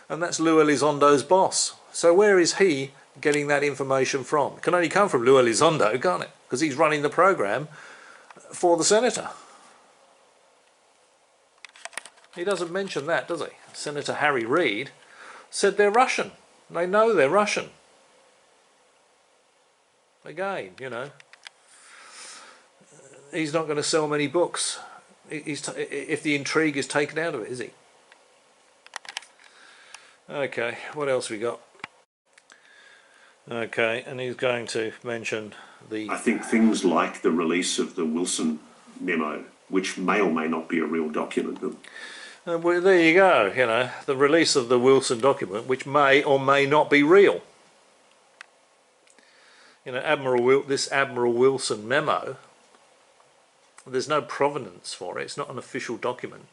and that's Lou Elizondo's boss. So where is he getting that information from? It can only come from Lou Elizondo, can't it? Because he's running the program for the senator. He doesn't mention that, does he? Senator Harry Reid said they're Russian. They know they're Russian. Again, he's not going to sell many books if the intrigue is taken out of it, is he? Okay, what else we got? Okay, and he's going to mention the... I think things like the release of the Wilson memo which may or may not be a real document. Well, there you go, you know, the release of the Wilson document, which may or may not be real. You know, this Admiral Wilson memo, there's no provenance for it. It's not an official document.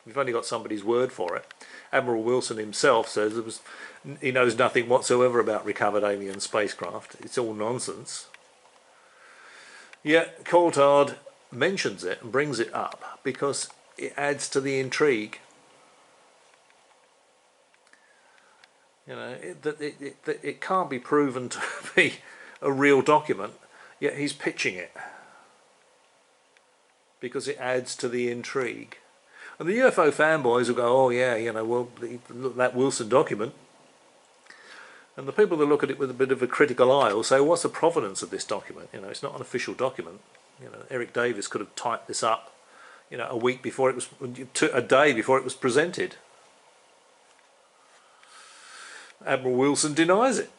We've only got somebody's word for it. Admiral Wilson himself says he knows nothing whatsoever about recovered alien spacecraft. It's all nonsense. Yet Coulthart mentions it and brings it up because it adds to the intrigue. You know, it can't be proven to be a real document, yet he's pitching it because it adds to the intrigue. And the UFO fanboys will go, oh yeah, you know, well, that Wilson document. And the people that look at it with a bit of a critical eye will say, well, what's the provenance of this document? You know, it's not an official document. You know, Eric Davis could have typed this up, you know, a day before it was presented. Admiral Wilson denies it.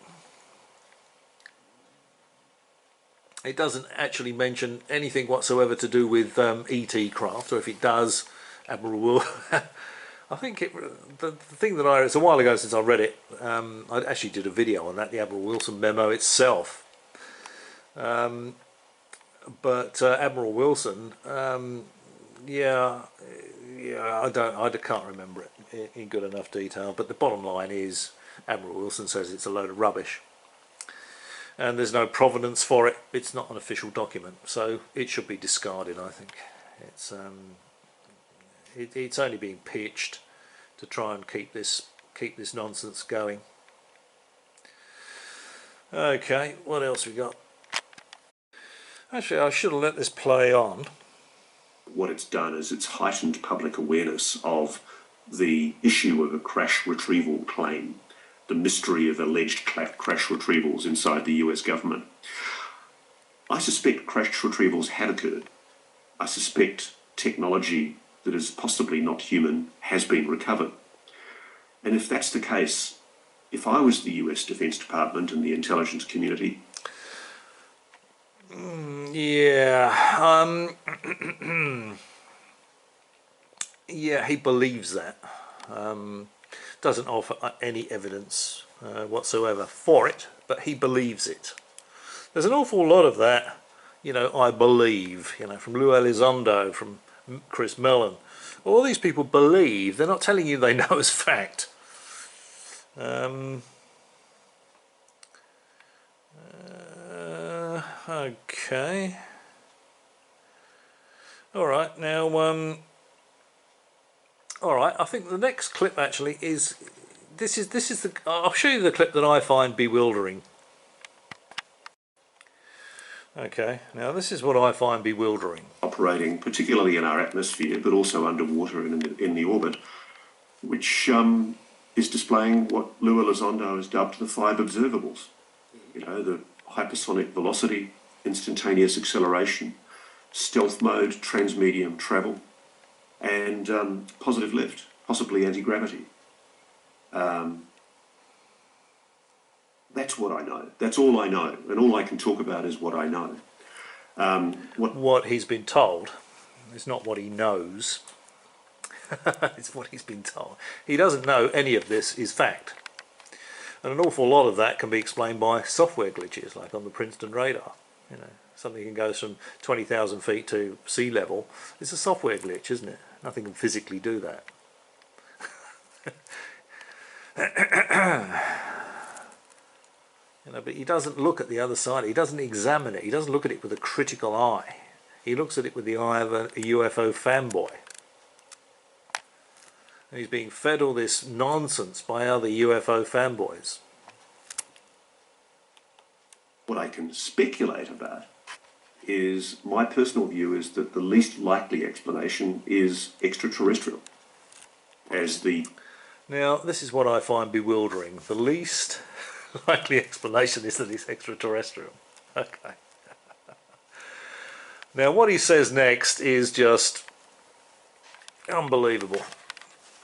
It doesn't actually mention anything whatsoever to do with ET craft, or if it does, Admiral Wilson. I think the thing that it's a while ago since I read it. I actually did a video on that, the Admiral Wilson memo itself. But Admiral Wilson, yeah, I can't remember it in good enough detail. But the bottom line is, Admiral Wilson says it's a load of rubbish, and there's no provenance for it. It's not an official document, so it should be discarded. I think it's only being pitched to try and keep this nonsense going. Okay, what else we got? Actually, I should have let this play on. What it's done is it's heightened public awareness of the issue of a crash retrieval claim, the mystery of alleged crash retrievals inside the US government. I suspect crash retrievals had occurred. I suspect technology that is possibly not human has been recovered. And if that's the case, if I was the US Defense Department and the intelligence community... Yeah, yeah, he believes that. Doesn't offer any evidence whatsoever for it, but he believes it. There's an awful lot of that, you know, I believe, you know, from Lou Elizondo, from Chris Mellon. All these people believe, they're not telling you they know as fact. Okay. Alright, now, alright, I think the next clip actually is, I'll show you the clip that I find bewildering. Okay, now this is what I find bewildering. Operating particularly in our atmosphere, but also underwater and in the orbit, which is displaying what Lou Elizondo has dubbed the 5 observables. You know, the hypersonic velocity, instantaneous acceleration, stealth mode, transmedium travel, and positive lift, possibly anti-gravity. That's what I know. That's all I know. And all I can talk about is what I know. What he's been told is not what he knows. It's what he's been told. He doesn't know any of this is fact. And an awful lot of that can be explained by software glitches, like on the Princeton radar. You know, something that goes from 20,000 feet to sea level. It's a software glitch, isn't it? Nothing can physically do that. You know, but he doesn't look at the other side. He doesn't examine it. He doesn't look at it with a critical eye. He looks at it with the eye of a UFO fanboy. And he's being fed all this nonsense by other UFO fanboys. What I can speculate about is, my personal view is that the least likely explanation is extraterrestrial. Now, this is what I find bewildering. The least likely explanation is that it's extraterrestrial. Okay. Now, what he says next is just unbelievable.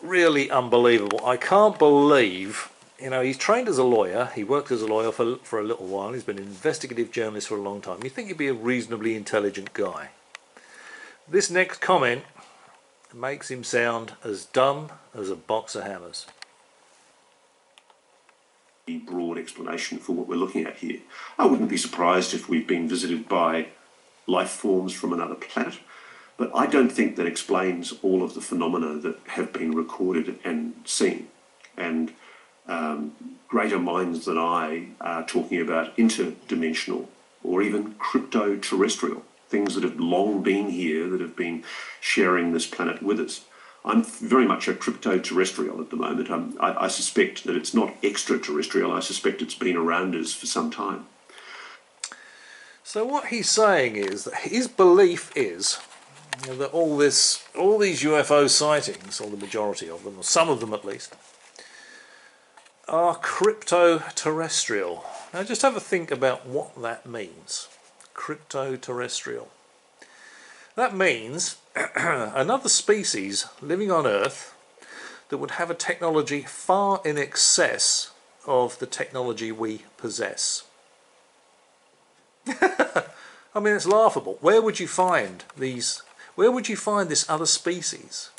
Really unbelievable. I can't believe, you know, he's trained as a lawyer. He worked as a lawyer for a little while. He's been an investigative journalist for a long time. You think he'd be a reasonably intelligent guy. This next comment makes him sound as dumb as a box of hammers. Broad explanation for what we're looking at here. I wouldn't be surprised if we've been visited by life forms from another planet, but I don't think that explains all of the phenomena that have been recorded and seen. And greater minds than I are talking about interdimensional or even crypto-terrestrial, things that have long been here, that have been sharing this planet with us. I'm very much a crypto-terrestrial at the moment. I suspect that it's not extraterrestrial. I suspect it's been around us for some time. So what he's saying is that his belief is that all these UFO sightings, or the majority of them, or some of them at least, are crypto-terrestrial. Now just have a think about what that means. Crypto-terrestrial. That means another species living on Earth that would have a technology far in excess of the technology we possess. I mean, it's laughable. Where would you find these? Where would you find this other species?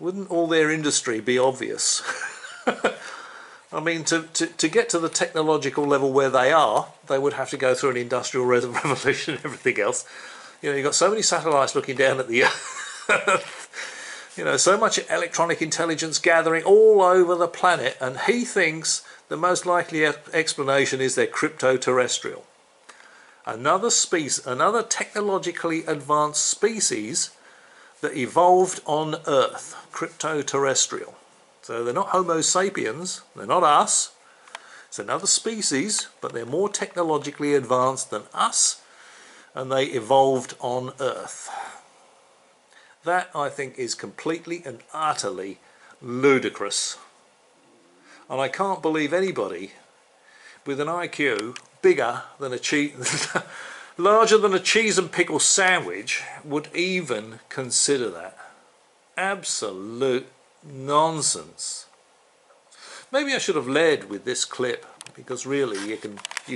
Wouldn't all their industry be obvious? I mean, to get to the technological level where they are, they would have to go through an industrial revolution and everything else. You know, you've got so many satellites looking down at the Earth. You know, so much electronic intelligence gathering all over the planet, and he thinks the most likely explanation is they're crypto-terrestrial. Another species, another technologically advanced species that evolved on Earth, crypto-terrestrial. So they're not Homo sapiens, they're not us. It's another species, but they're more technologically advanced than us, and they evolved on Earth. That, I think, is completely and utterly ludicrous. And I can't believe anybody with an IQ bigger than a larger than a cheese and pickle sandwich would even consider that. Absolute nonsense. Maybe I should have led with this clip, because really you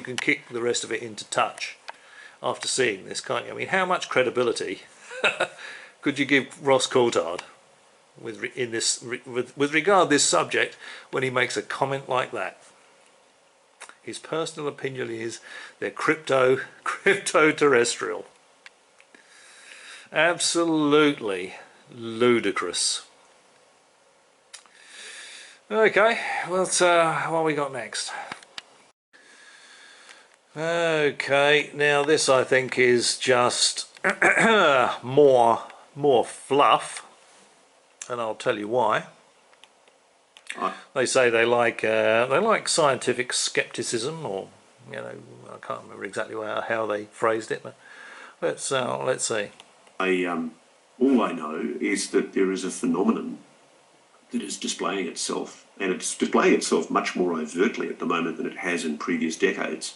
can kick the rest of it into touch after seeing this, can't you? I mean, how much credibility could you give Ross Coulthart with regard to this subject when he makes a comment like that? His personal opinion is they're crypto-terrestrial. Absolutely ludicrous. Okay, well, what we got next? Okay, now this I think is just more fluff, and I'll tell you why. They say they like scientific skepticism, or you know, I can't remember exactly how they phrased it, but let's see. All I know is that there is a phenomenon that is displaying itself, and it's displaying itself much more overtly at the moment than it has in previous decades,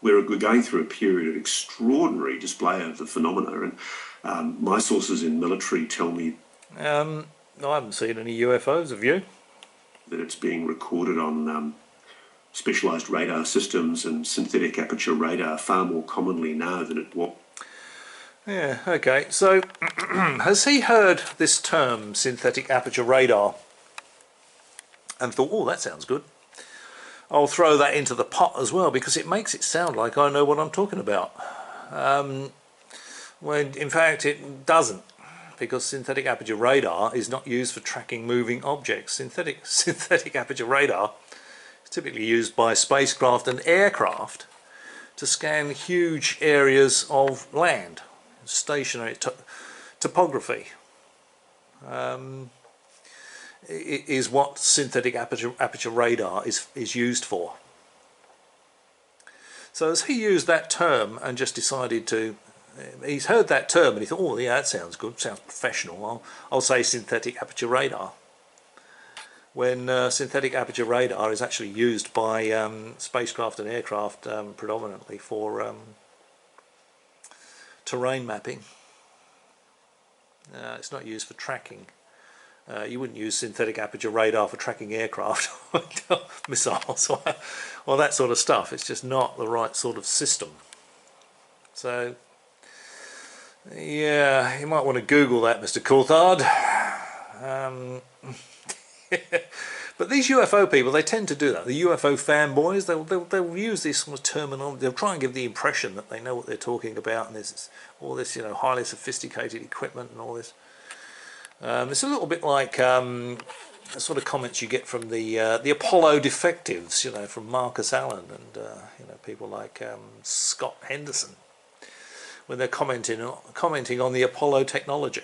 where we're going through a period of extraordinary display of the phenomena. And my sources in military tell me I haven't seen any UFOs, have you? That it's being recorded on specialised radar systems and synthetic aperture radar far more commonly now than it was. Yeah, okay. So, has he heard this term, synthetic aperture radar, and thought, oh, that sounds good. I'll throw that into the pot as well, because it makes it sound like I know what I'm talking about. When in fact it doesn't, because synthetic aperture radar is not used for tracking moving objects. Synthetic aperture radar is typically used by spacecraft and aircraft to scan huge areas of land, stationary topography. Is what synthetic aperture radar is used for. So as he used that term and just decided to, he's heard that term and he thought, oh yeah, that sounds good, sounds professional, I'll say synthetic aperture radar. When synthetic aperture radar is actually used by spacecraft and aircraft predominantly for terrain mapping. It's not used for tracking. You wouldn't use synthetic aperture radar for tracking aircraft, missiles, or that sort of stuff. It's just not the right sort of system. So, Yeah, you might want to Google that, Mr. Coulthart. But these UFO people, they tend to do that. The UFO fanboys, they'll use this sort of terminology. They'll try and give the impression that they know what they're talking about, and there's all this, highly sophisticated equipment and all this. It's a little bit like the sort of comments you get from the Apollo defectives, from Marcus Allen and people like Scott Henderson, when they're commenting on the Apollo technology.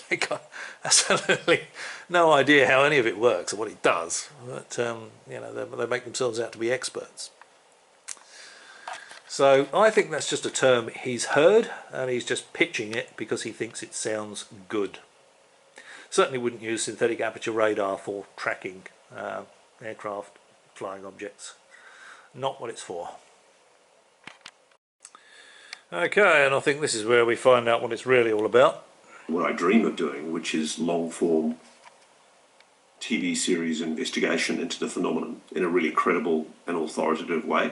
They got absolutely no idea how any of it works or what it does, but they make themselves out to be experts. So I think that's just a term he's heard, and he's just pitching it because he thinks it sounds good. Certainly wouldn't use synthetic aperture radar for tracking aircraft, flying objects. Not what it's for. Okay, and I think this is where we find out what it's really all about. What I dream of doing, which is long-form TV series investigation into the phenomenon in a really credible and authoritative way.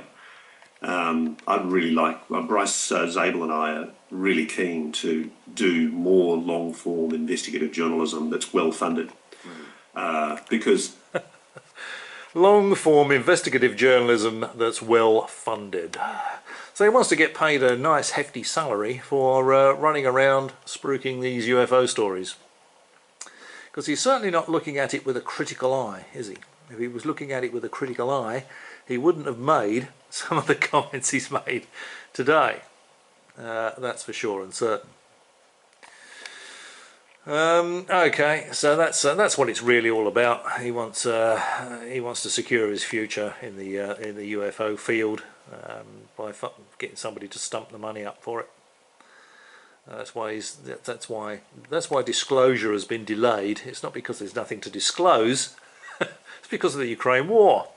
I'd really like, Bryce Zabel and I are really keen to do more long-form investigative journalism that's well-funded. Because... Long-form investigative journalism that's well-funded. So he wants to get paid a nice hefty salary for running around spruiking these UFO stories. Because he's certainly not looking at it with a critical eye, is he? If he was looking at it with a critical eye, he wouldn't have made some of the comments he's made today. That's for sure and certain. Okay, so that's what it's really all about. He wants to secure his future in the UFO field by getting somebody to stump the money up for it. That's why disclosure has been delayed. It's not because there's nothing to disclose. It's because of the Ukraine war.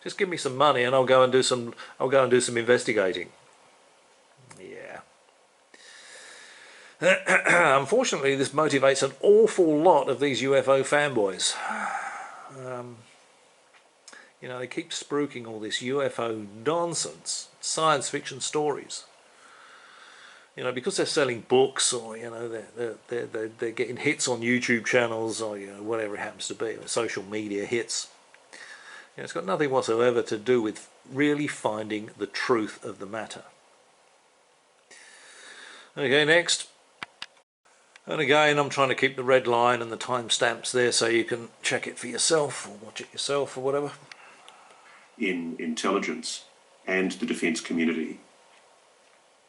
Just give me some money and I'll go and do some investigating. Yeah. Unfortunately, this motivates an awful lot of these UFO fanboys. They keep spruiking all this UFO nonsense, science fiction stories. Because they're selling books, or they're getting hits on YouTube channels, or whatever it happens to be, social media hits. It's got nothing whatsoever to do with really finding the truth of the matter. Okay, next. And again, I'm trying to keep the red line and the timestamps there so you can check it for yourself or watch it yourself or whatever. In intelligence and the defence community,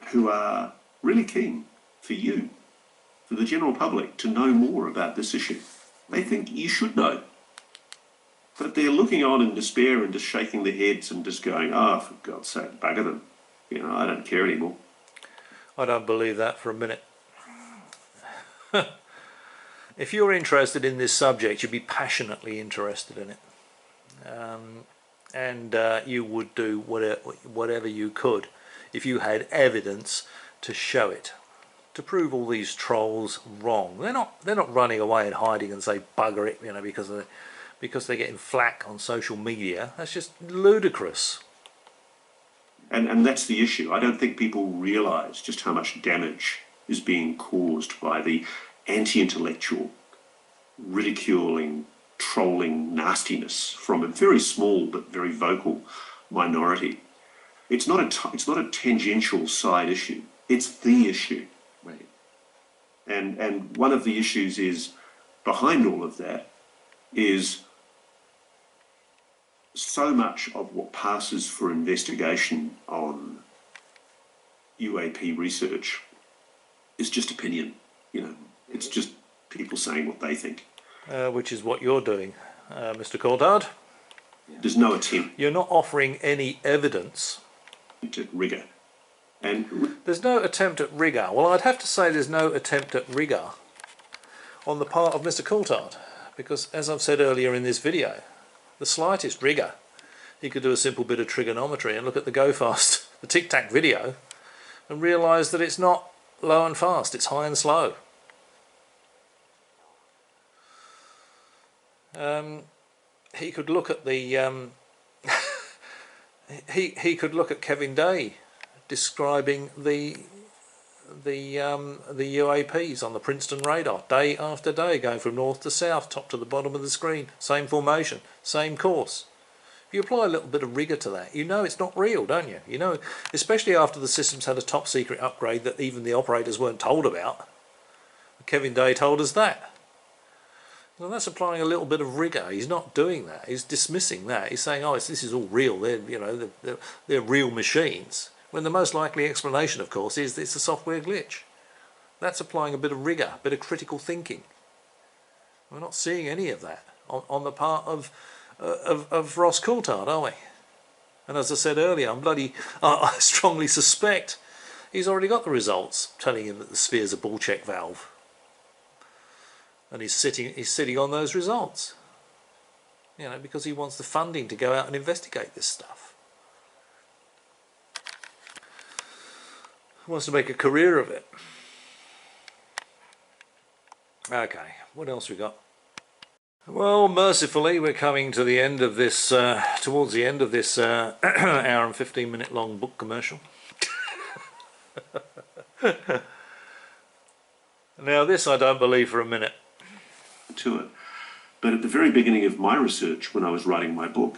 who are really keen for you, for the general public, to know more about this issue. They think you should know. But they're looking on in despair and just shaking their heads and just going, oh, for God's sake, bugger them. I don't care anymore. I don't believe that for a minute. If you're interested in this subject, you'd be passionately interested in it. And you would do whatever you could if you had evidence to show it, to prove all these trolls wrong. They're not running away and hiding and say bugger it, because they're getting flack on social media. That's just ludicrous. And that's the issue. I don't think people realise just how much damage is being caused by the anti-intellectual, ridiculing, trolling nastiness from a very small but very vocal minority. It's not a tangential side issue. It's the issue. Right. And one of the issues is, behind all of that, is so much of what passes for investigation on UAP research is just opinion. It's just people saying what they think. Which is what you're doing, Mr. Coulthart. There's no attempt. You're not offering any evidence. To rigour. And there's no attempt at rigour. Well, I'd have to say there's no attempt at rigour on the part of Mr. Coulthart, because as I've said earlier in this video, the slightest rigour, he could do a simple bit of trigonometry and look at the go fast, the tic-tac video, and realise that it's not low and fast, it's high and slow. He could look at the he could look at Kevin Day describing the the UAPs on the Princeton radar, day after day, going from north to south, top to the bottom of the screen, same formation, same course. If you apply a little bit of rigour to that, you know it's not real, don't you? You know, especially after the system's had a top secret upgrade that even the operators weren't told about. Kevin Day told us that. Well, that's applying a little bit of rigour. He's not doing that. He's dismissing that. He's saying, "Oh, this is all real. They're real machines." When the most likely explanation, of course, is it's a software glitch. That's applying a bit of rigour, a bit of critical thinking. We're not seeing any of that on the part of Ross Coulthart, are we? And as I said earlier, I strongly suspect he's already got the results telling him that the sphere's a ball check valve. And he's sitting on those results, you know, because he wants the funding to go out and investigate this stuff. He wants to make a career of it. Okay, what else we got? Well, mercifully, we're coming to the end of this, towards the end of this hour and 15-minute long book commercial. Now, this I don't believe for a minute. To it. But at the very beginning of my research, when I was writing my book,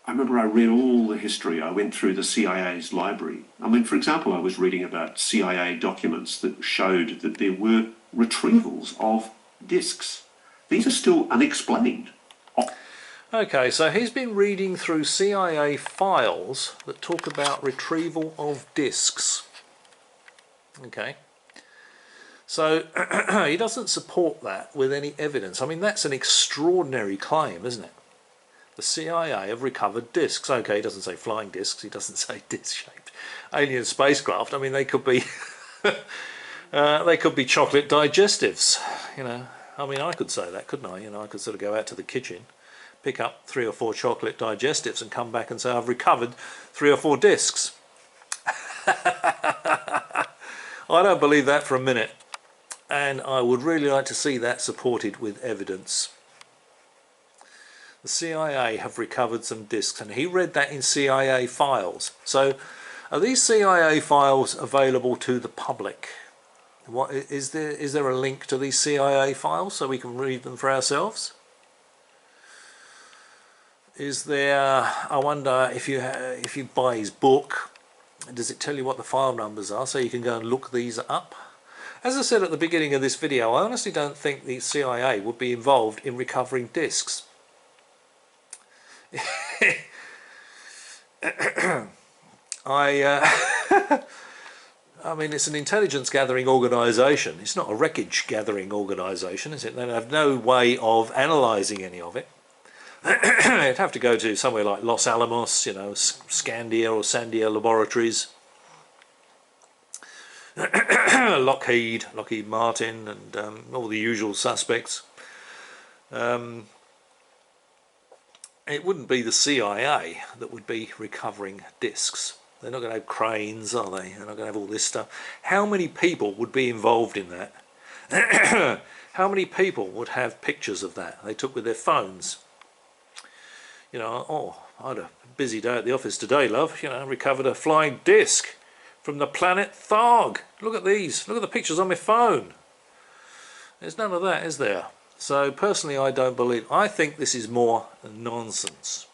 I remember I read all the history. I went through the CIA's library. I mean, for example, I was reading about CIA documents that showed that there were retrievals of discs. These are still unexplained. Okay, so he's been reading through CIA files that talk about retrieval of discs. Okay. So he doesn't support that with any evidence. I mean, that's an extraordinary claim, isn't it? The CIA have recovered discs. Okay, he doesn't say flying discs. He doesn't say disc-shaped alien spacecraft. I mean, they could be chocolate digestives. You know, I mean, I could say that, couldn't I? You know, I could sort of go out to the kitchen, pick up 3 or 4 chocolate digestives, and come back and say I've recovered 3 or 4 discs. I don't believe that for a minute. And I would really like to see that supported with evidence. The CIA have recovered some discs, and he read that in CIA files. So, are these CIA files available to the public? What is there a link to these CIA files so we can read them for ourselves? Is there? I wonder if you buy his book, does it tell you what the file numbers are so you can go and look these up? As I said at the beginning of this video, I honestly don't think the CIA would be involved in recovering discs. I mean, it's an intelligence gathering organisation. It's not a wreckage gathering organisation, is it? They have no way of analysing any of it. It'd have to go to somewhere like Los Alamos, you know, Scandia or Sandia Laboratories. Lockheed Martin, and all the usual suspects. It wouldn't be the CIA that would be recovering discs. They're not going to have cranes, are they? They're not going to have all this stuff. How many people would be involved in that? How many people would have pictures of that they took with their phones? You know, oh, I had a busy day at the office today, love. You know, recovered a flying disc from the planet Tharg. Look at these. Look at the pictures on my phone. There's none of that, is there? So personally, I don't believe. I think this is more nonsense.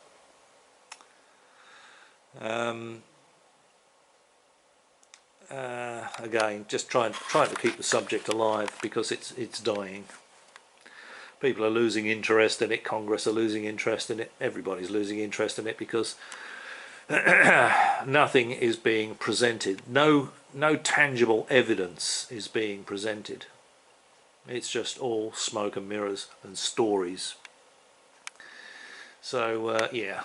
Again, just trying to keep the subject alive because it's dying. People are losing interest in it. Congress are losing interest in it. Everybody's losing interest in it because nothing is being presented. No tangible evidence is being presented. It's just all smoke and mirrors and stories. So yeah,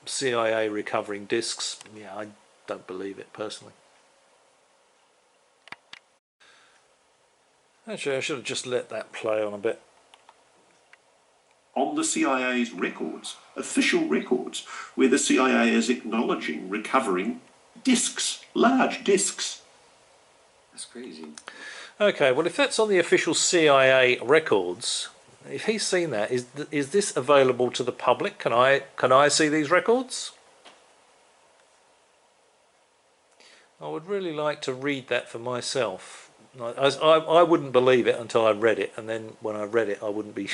CIA recovering discs. Yeah, I don't believe it personally. Actually, I should have just let that play on a bit. On the CIA's records, official records, where the CIA is acknowledging recovering discs, large discs. That's crazy. Okay, well, if that's on the official CIA records, if he's seen that, is this available to the public? Can I see these records? I would really like to read that for myself. I wouldn't believe it until I read it, and then when I read it I wouldn't be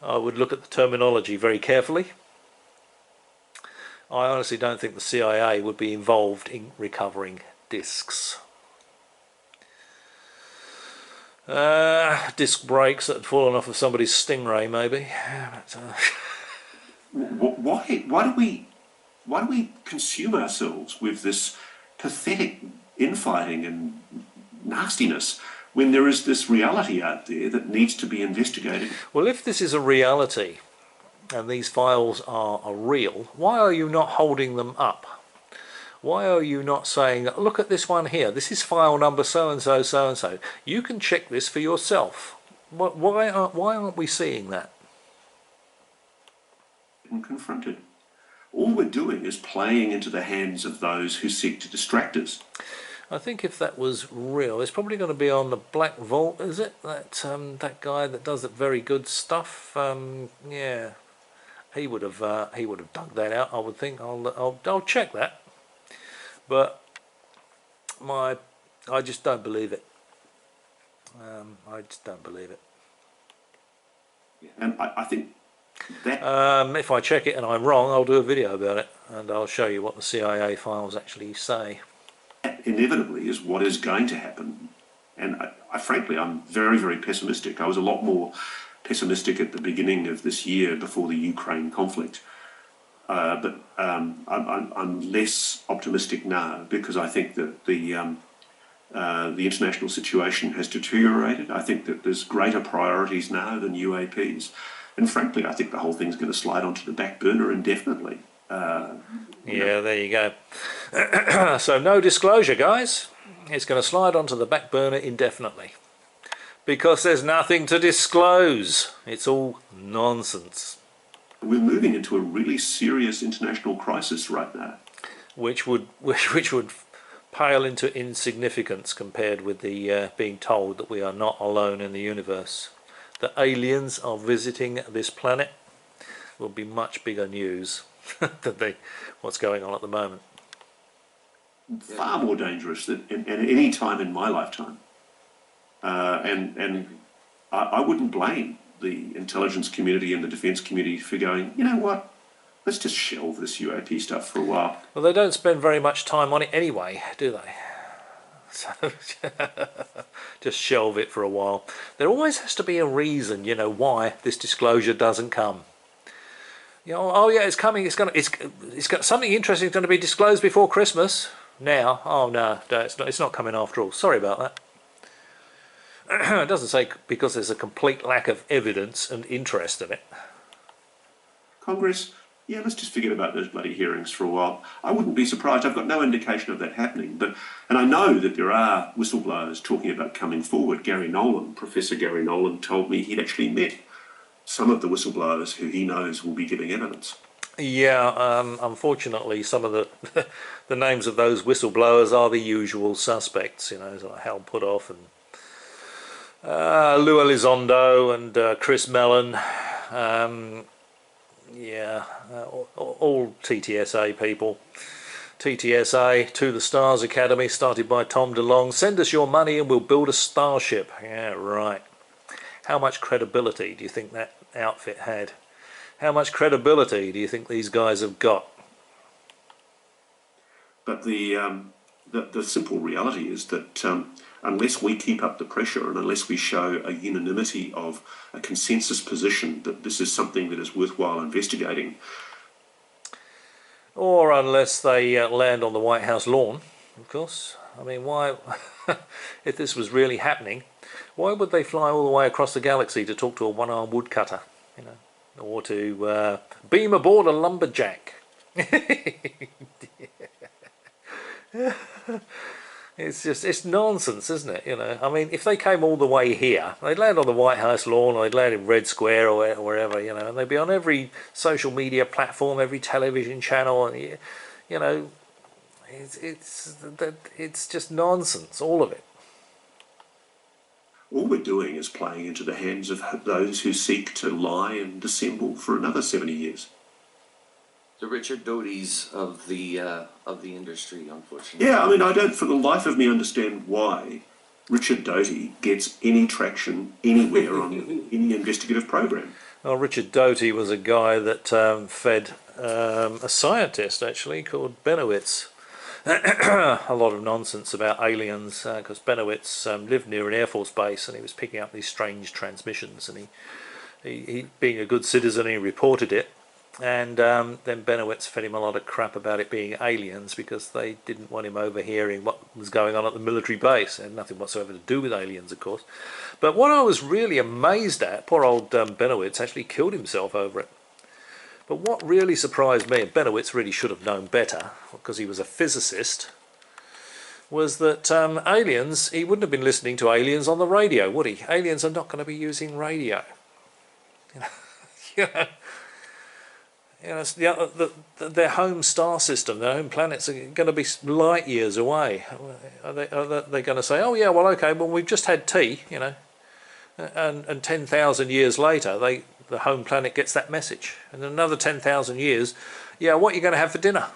I would look at the terminology very carefully. I honestly don't think the CIA would be involved in recovering discs. Disc brakes that had fallen off of somebody's Stingray, maybe. But, Why do we consume ourselves with this pathetic infighting and nastiness when there is this reality out there that needs to be investigated? well, if this is a reality and these files are real, why are you not holding them up? Why are you not saying, look at this one here, this is file number so-and-so, so-and-so. You can check this for yourself. Why aren't we seeing that? And confronted. All we're doing is playing into the hands of those who seek to distract us. I think if that was real, it's probably going to be on the Black Vault, is it? That guy that does that very good stuff. Yeah, he would have dug that out. I would think. I'll check that. But I just don't believe it. I just don't believe it. And I think that... if I check it and I'm wrong, I'll do a video about it, and I'll show you what the CIA files actually say. That inevitably is what is going to happen. And frankly, I'm very, very pessimistic. I was a lot more pessimistic at the beginning of this year before the Ukraine conflict. But I'm less optimistic now because I think that the international situation has deteriorated. I think that there's greater priorities now than UAPs. And frankly, I think the whole thing's going to slide onto the back burner indefinitely. Yeah, there you go. So no disclosure, guys. It's going to slide onto the back burner indefinitely. Because there's nothing to disclose. It's all nonsense. We're moving into a really serious international crisis right now. Which would pale into insignificance compared with the being told that we are not alone in the universe. The aliens are visiting this planet will be much bigger news than what's going on at the moment. Far more dangerous than at any time in my lifetime. And I wouldn't blame the intelligence community and the defence community for going, you know what, let's just shelve this UAP stuff for a while. Well, they don't spend very much time on it anyway, do they? So just shelve it for a while. There always has to be a reason, you know, why this disclosure doesn't come. You know, oh yeah, it's coming. It's got something interesting going to be disclosed before Christmas. Now, oh no, it's not coming after all. Sorry about that. It doesn't say because there's a complete lack of evidence and interest in it. Congress, yeah, let's just forget about those bloody hearings for a while. I wouldn't be surprised. I've got no indication of that happening. And I know that there are whistleblowers talking about coming forward. Professor Gary Nolan told me he'd actually met some of the whistleblowers who he knows will be giving evidence. Yeah, unfortunately, some of the names of those whistleblowers are the usual suspects. You know, like Hal Puthoff and Lou Elizondo and Chris Mellon. Yeah, all TTSA people. TTSA, To the Stars Academy, started by Tom DeLonge. Send us your money and we'll build a starship. Yeah, right. How much credibility do you think that outfit had? How much credibility do you think these guys have got? But the simple reality is that unless we keep up the pressure and unless we show a unanimity of a consensus position that this is something that is worthwhile investigating. Or unless they land on the White House lawn, of course. I mean, why, if this was really happening, why would they fly all the way across the galaxy to talk to a one-armed woodcutter, you know, or to beam aboard a lumberjack? It's nonsense, isn't it? You know, I mean, if they came all the way here, they'd land on the White House lawn, or they'd land in Red Square or wherever, you know, and they'd be on every social media platform, every television channel, and you know, it's just nonsense, all of it. All we're doing is playing into the hands of those who seek to lie and dissemble for another 70 years. The Richard Doty's of the industry, unfortunately. Yeah, I mean, I don't for the life of me understand why Richard Doty gets any traction anywhere on any investigative program. Well, Richard Doty was a guy that fed a scientist, actually, called Benowitz. A lot of nonsense about aliens, because Benowitz lived near an Air Force base and he was picking up these strange transmissions, and he being a good citizen, he reported it, and then Benowitz fed him a lot of crap about it being aliens because they didn't want him overhearing what was going on at the military base. It had nothing whatsoever to do with aliens, of course. But what I was really amazed at, poor old Benowitz actually killed himself over it. But what really surprised me, and Benowitz really should have known better because he was a physicist, was that aliens, he wouldn't have been listening to aliens on the radio, would he? Aliens are not going to be using radio. You know, their home star system, their home planets are going to be light years away. Are they going to say, oh yeah, well okay, well we've just had tea, you know, and 10,000 years later the home planet gets that message, and in another 10,000 years, yeah, what are you going to have for dinner?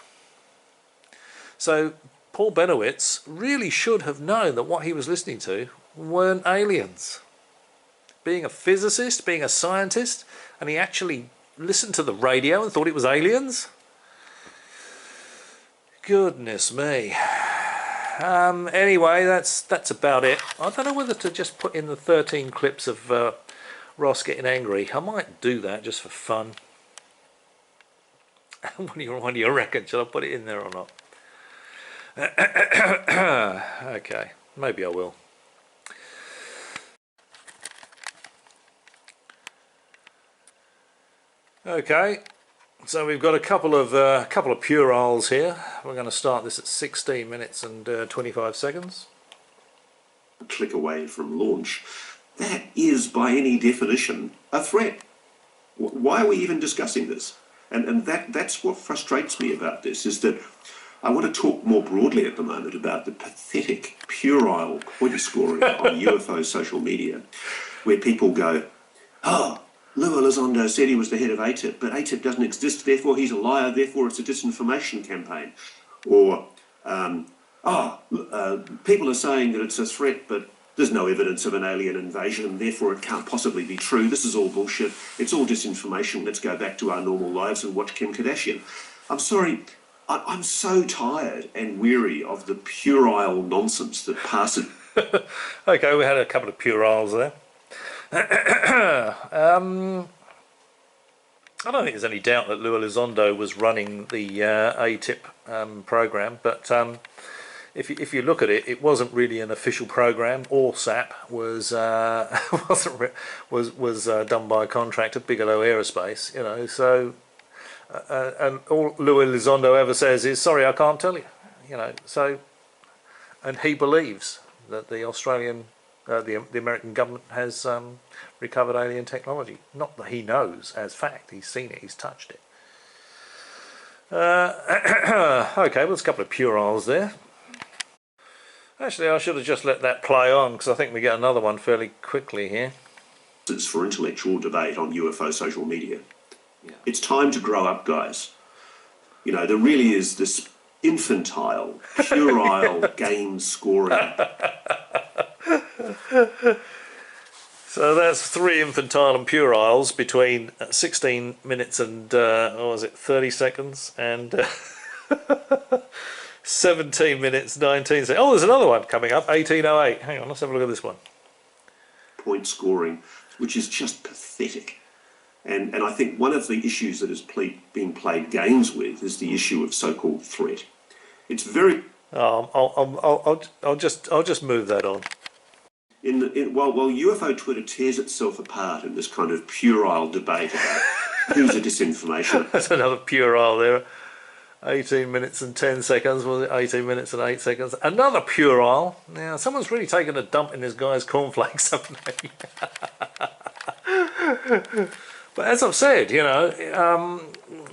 So Paul Benowitz really should have known that what he was listening to weren't aliens. Being a physicist, being a scientist, and he actually listened to the radio and thought it was aliens? Goodness me. Anyway, that's about it. I don't know whether to just put in the 13 clips of Ross getting angry. I might do that just for fun. What do you reckon? Should I put it in there or not? Okay, maybe I will. Okay, so we've got a couple of pueriles here. We're going to start this at 16 minutes and 25 seconds. Click away from launch. That is, by any definition, a threat. Why are we even discussing this? And that's what frustrates me about this, is that I want to talk more broadly at the moment about the pathetic, puerile point scoring on UFO social media, where people go, oh, Lou Elizondo said he was the head of AATIP, but AATIP doesn't exist, therefore he's a liar, therefore it's a disinformation campaign. Or, people are saying that it's a threat, but there's no evidence of an alien invasion, and therefore it can't possibly be true. This is all bullshit. It's all disinformation. Let's go back to our normal lives and watch Kim Kardashian. I'm sorry, I'm so tired and weary of the puerile nonsense that passes. Okay, we had a couple of pueriles there. I don't think there's any doubt that Lou Elizondo was running the AATIP program, but if you look at it, it wasn't really an official program. AAWSAP was was done by a contractor, Bigelow Aerospace, you know. So and all Lou Elizondo ever says is, "Sorry, I can't tell you," you know. So, and he believes that the Australian the American government has recovered alien technology. Not that he knows as fact. He's seen it. He's touched it. Okay, well, there's a couple of pueriles there. Actually, I should have just let that play on, because I think we get another one fairly quickly here. It's for intellectual debate on UFO social media. Yeah. It's time to grow up, guys. You know, there really is this infantile, puerile game scoring. So that's 3 infantile and pueriles between 16 minutes and, what was it, 30 seconds and 17 minutes, 19 seconds. Oh, there's another one coming up, 1808. Hang on, let's have a look at this one. Point scoring, which is just pathetic. And I think one of the issues that is being played games with is the issue of so-called threat. It's very... I'll just move that on. While UFO Twitter tears itself apart in this kind of puerile debate about who's a disinformation. That's another puerile there. 18 minutes and 10 seconds, was it? 18 minutes and 8 seconds. Another puerile. Now, someone's really taken a dump in this guy's cornflakes, haven't they? But as I've said, you know,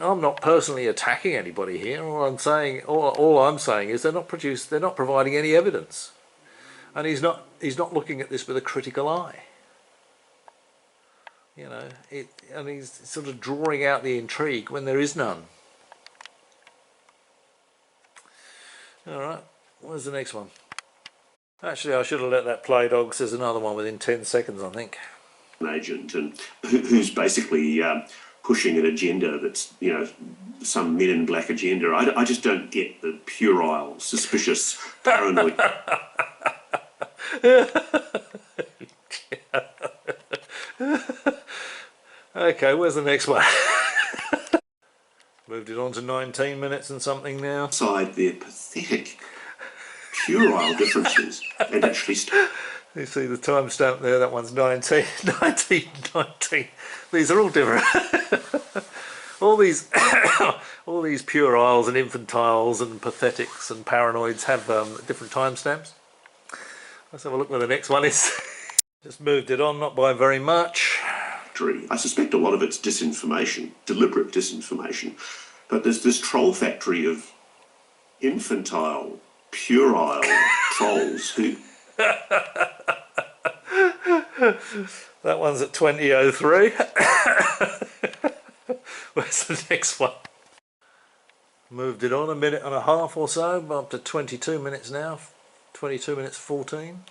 I'm not personally attacking anybody here. All I'm saying is they're not providing any evidence. And he's not looking at this with a critical eye. You know, and he's sort of drawing out the intrigue when there is none. Alright, where's the next one? Actually, I should have let that play, dogs. There's another one within 10 seconds, I think. An agent, and who's basically pushing an agenda that's, you know, some men in black agenda. I just don't get the puerile, suspicious, paranoid. Okay, where's the next one? Moved it on to 19 minutes and something now. Side their pathetic, puerile differences, and actually. You see the timestamp there, that one's 19, 19, 19. These are all different. all these all these pueriles and infantiles and pathetics and paranoids have different timestamps. Let's have a look where the next one is. Just moved it on, not by very much. I suspect a lot of it's disinformation, deliberate disinformation, but there's this troll factory of infantile, puerile trolls who... That one's at 20:03. Where's the next one? Moved it on a minute and a half or so, up to 22 minutes now. 22 minutes 14.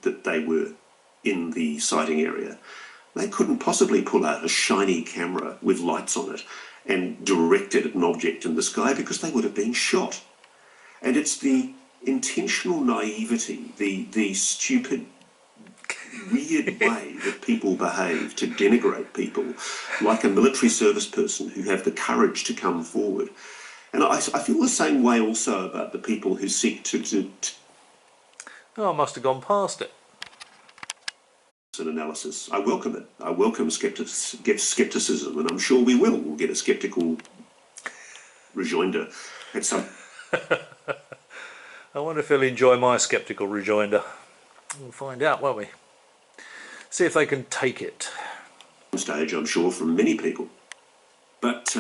That they were in the sighting area. They couldn't possibly pull out a shiny camera with lights on it and direct it at an object in the sky because they would have been shot. And it's the intentional naivety, the stupid, weird way that people behave to denigrate people, like a military service person who have the courage to come forward. And I feel the same way also about the people who seek to Oh, I must have gone past it. an analysis. I welcome it. I welcome skepticism, and I'm sure we will. We'll get a skeptical rejoinder at some... I wonder if he'll enjoy my sceptical rejoinder. We'll find out, won't we? See if they can take it. Stage, I'm sure, from many people. But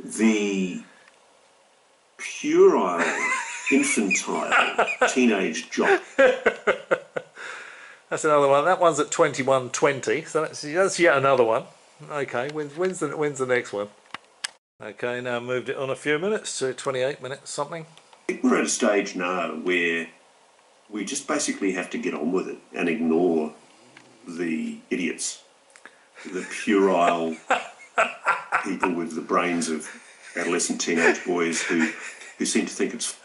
the puerile, infantile, teenage jock... That's another one. That one's at 21:20, so that's yet another one. Okay, when's the next one? Okay, now moved it on a few minutes to 28 minutes something. I think we're at a stage now where we just basically have to get on with it and ignore the idiots, the puerile people with the brains of adolescent teenage boys who seem to think it's...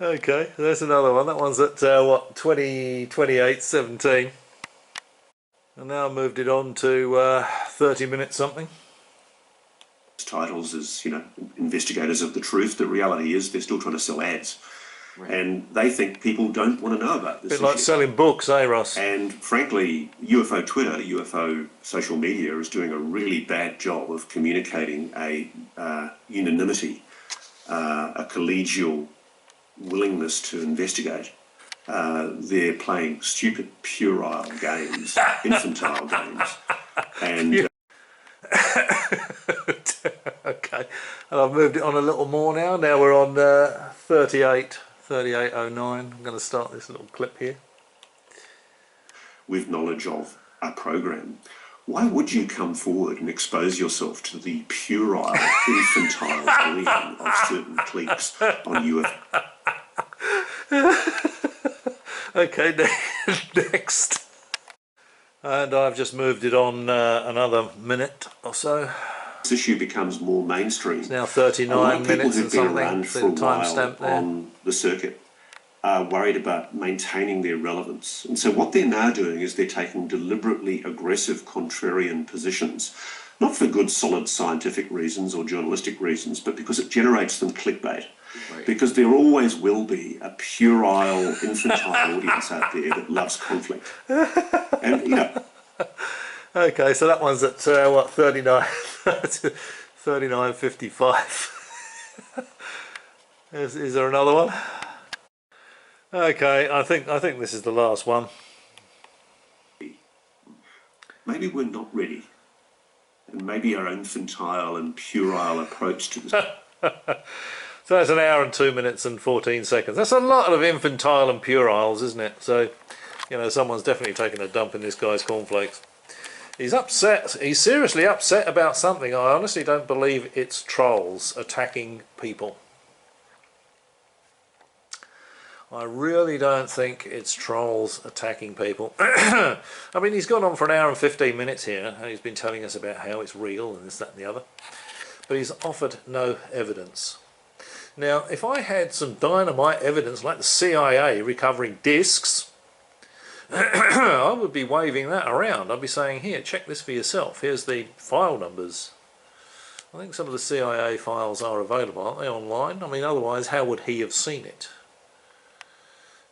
Okay, there's another one. That one's at what, 28:17. And now I moved it on to 30 minutes something. Titles as, you know, investigators of the truth. The reality is they're still trying to sell ads. Right. And they think people don't want to know about this. A bit like selling books, eh, Ross? And frankly, UFO Twitter, UFO social media is doing a really bad job of communicating a unanimity, a collegial willingness to investigate. They're playing stupid, puerile games, infantile games, and... Okay, and I've moved it on a little more now. Now we're on 38:09. I'm going to start this little clip here. With knowledge of a program, why would you come forward and expose yourself to the puerile, infantile bullying of certain cliques on UFO? Okay, next. And I've just moved it on another minute or so. This issue becomes more mainstream. It's now 39 minutes and something. Around for a while there on the circuit are worried about maintaining their relevance. And so what they're now doing is they're taking deliberately aggressive contrarian positions, not for good solid scientific reasons or journalistic reasons, but because it generates them clickbait. Right. Because there always will be a puerile, infantile audience out there that loves conflict. And, you know... Okay, so that one's at, what, 39:55. Is there another one? Okay, I think this is the last one. Maybe we're not ready. And maybe our infantile and puerile approach to this... So that's an hour and 2 minutes and 14 seconds. That's a lot of infantile and pueriles, isn't it? So, you know, someone's definitely taken a dump in this guy's cornflakes. He's upset. He's seriously upset about something. I honestly don't believe it's trolls attacking people. I really don't think it's trolls attacking people. I mean, he's gone on for an hour and 15 minutes here, and he's been telling us about how it's real and this, that and the other. But he's offered no evidence. Now, if I had some dynamite evidence like the CIA recovering discs, I would be waving that around. I'd be saying, here, check this for yourself. Here's the file numbers. I think some of the CIA files are available, aren't they, online? I mean, otherwise, how would he have seen it?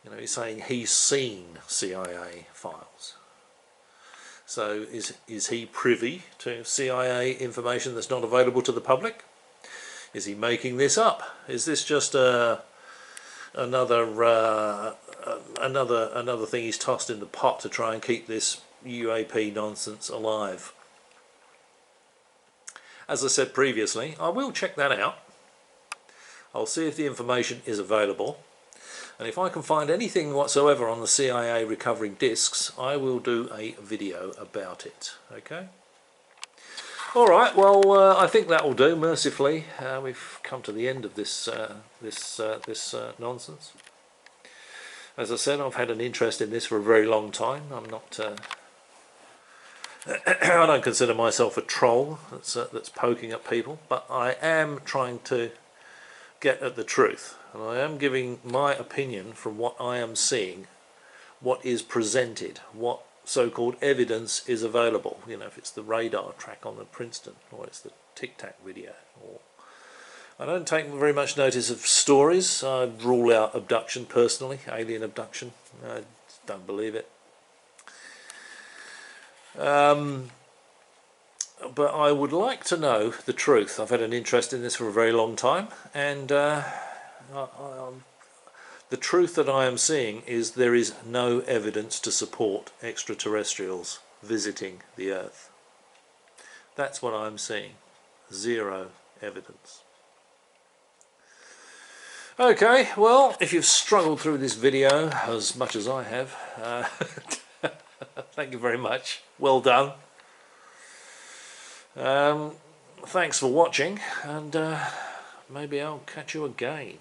You know, he's saying he's seen CIA files. So is he privy to CIA information that's not available to the public? Is he making this up? Is this just another thing he's tossed in the pot to try and keep this UAP nonsense alive? As I said previously, I will check that out. I'll see if the information is available. And if I can find anything whatsoever on the CIA recovering discs, I will do a video about it. Okay? Alright, well, I think that will do, mercifully. We've come to the end of this nonsense. As I said, I've had an interest in this for a very long time. I'm not... I don't consider myself a troll that's poking at people, but I am trying to get at the truth. And I am giving my opinion from what I am seeing, what is presented, what so-called evidence is available. You know, if it's the radar track on the Princeton, or it's the Tic Tac video. Or I don't take very much notice of stories. I rule out abduction personally, alien abduction. I don't believe it. But I would like to know the truth. I've had an interest in this for a very long time, and the truth that I am seeing is there is no evidence to support extraterrestrials visiting the Earth. That's what I'm seeing. Zero evidence. Okay, well, if you've struggled through this video as much as I have, thank you very much. Well done. Thanks for watching, and maybe I'll catch you again.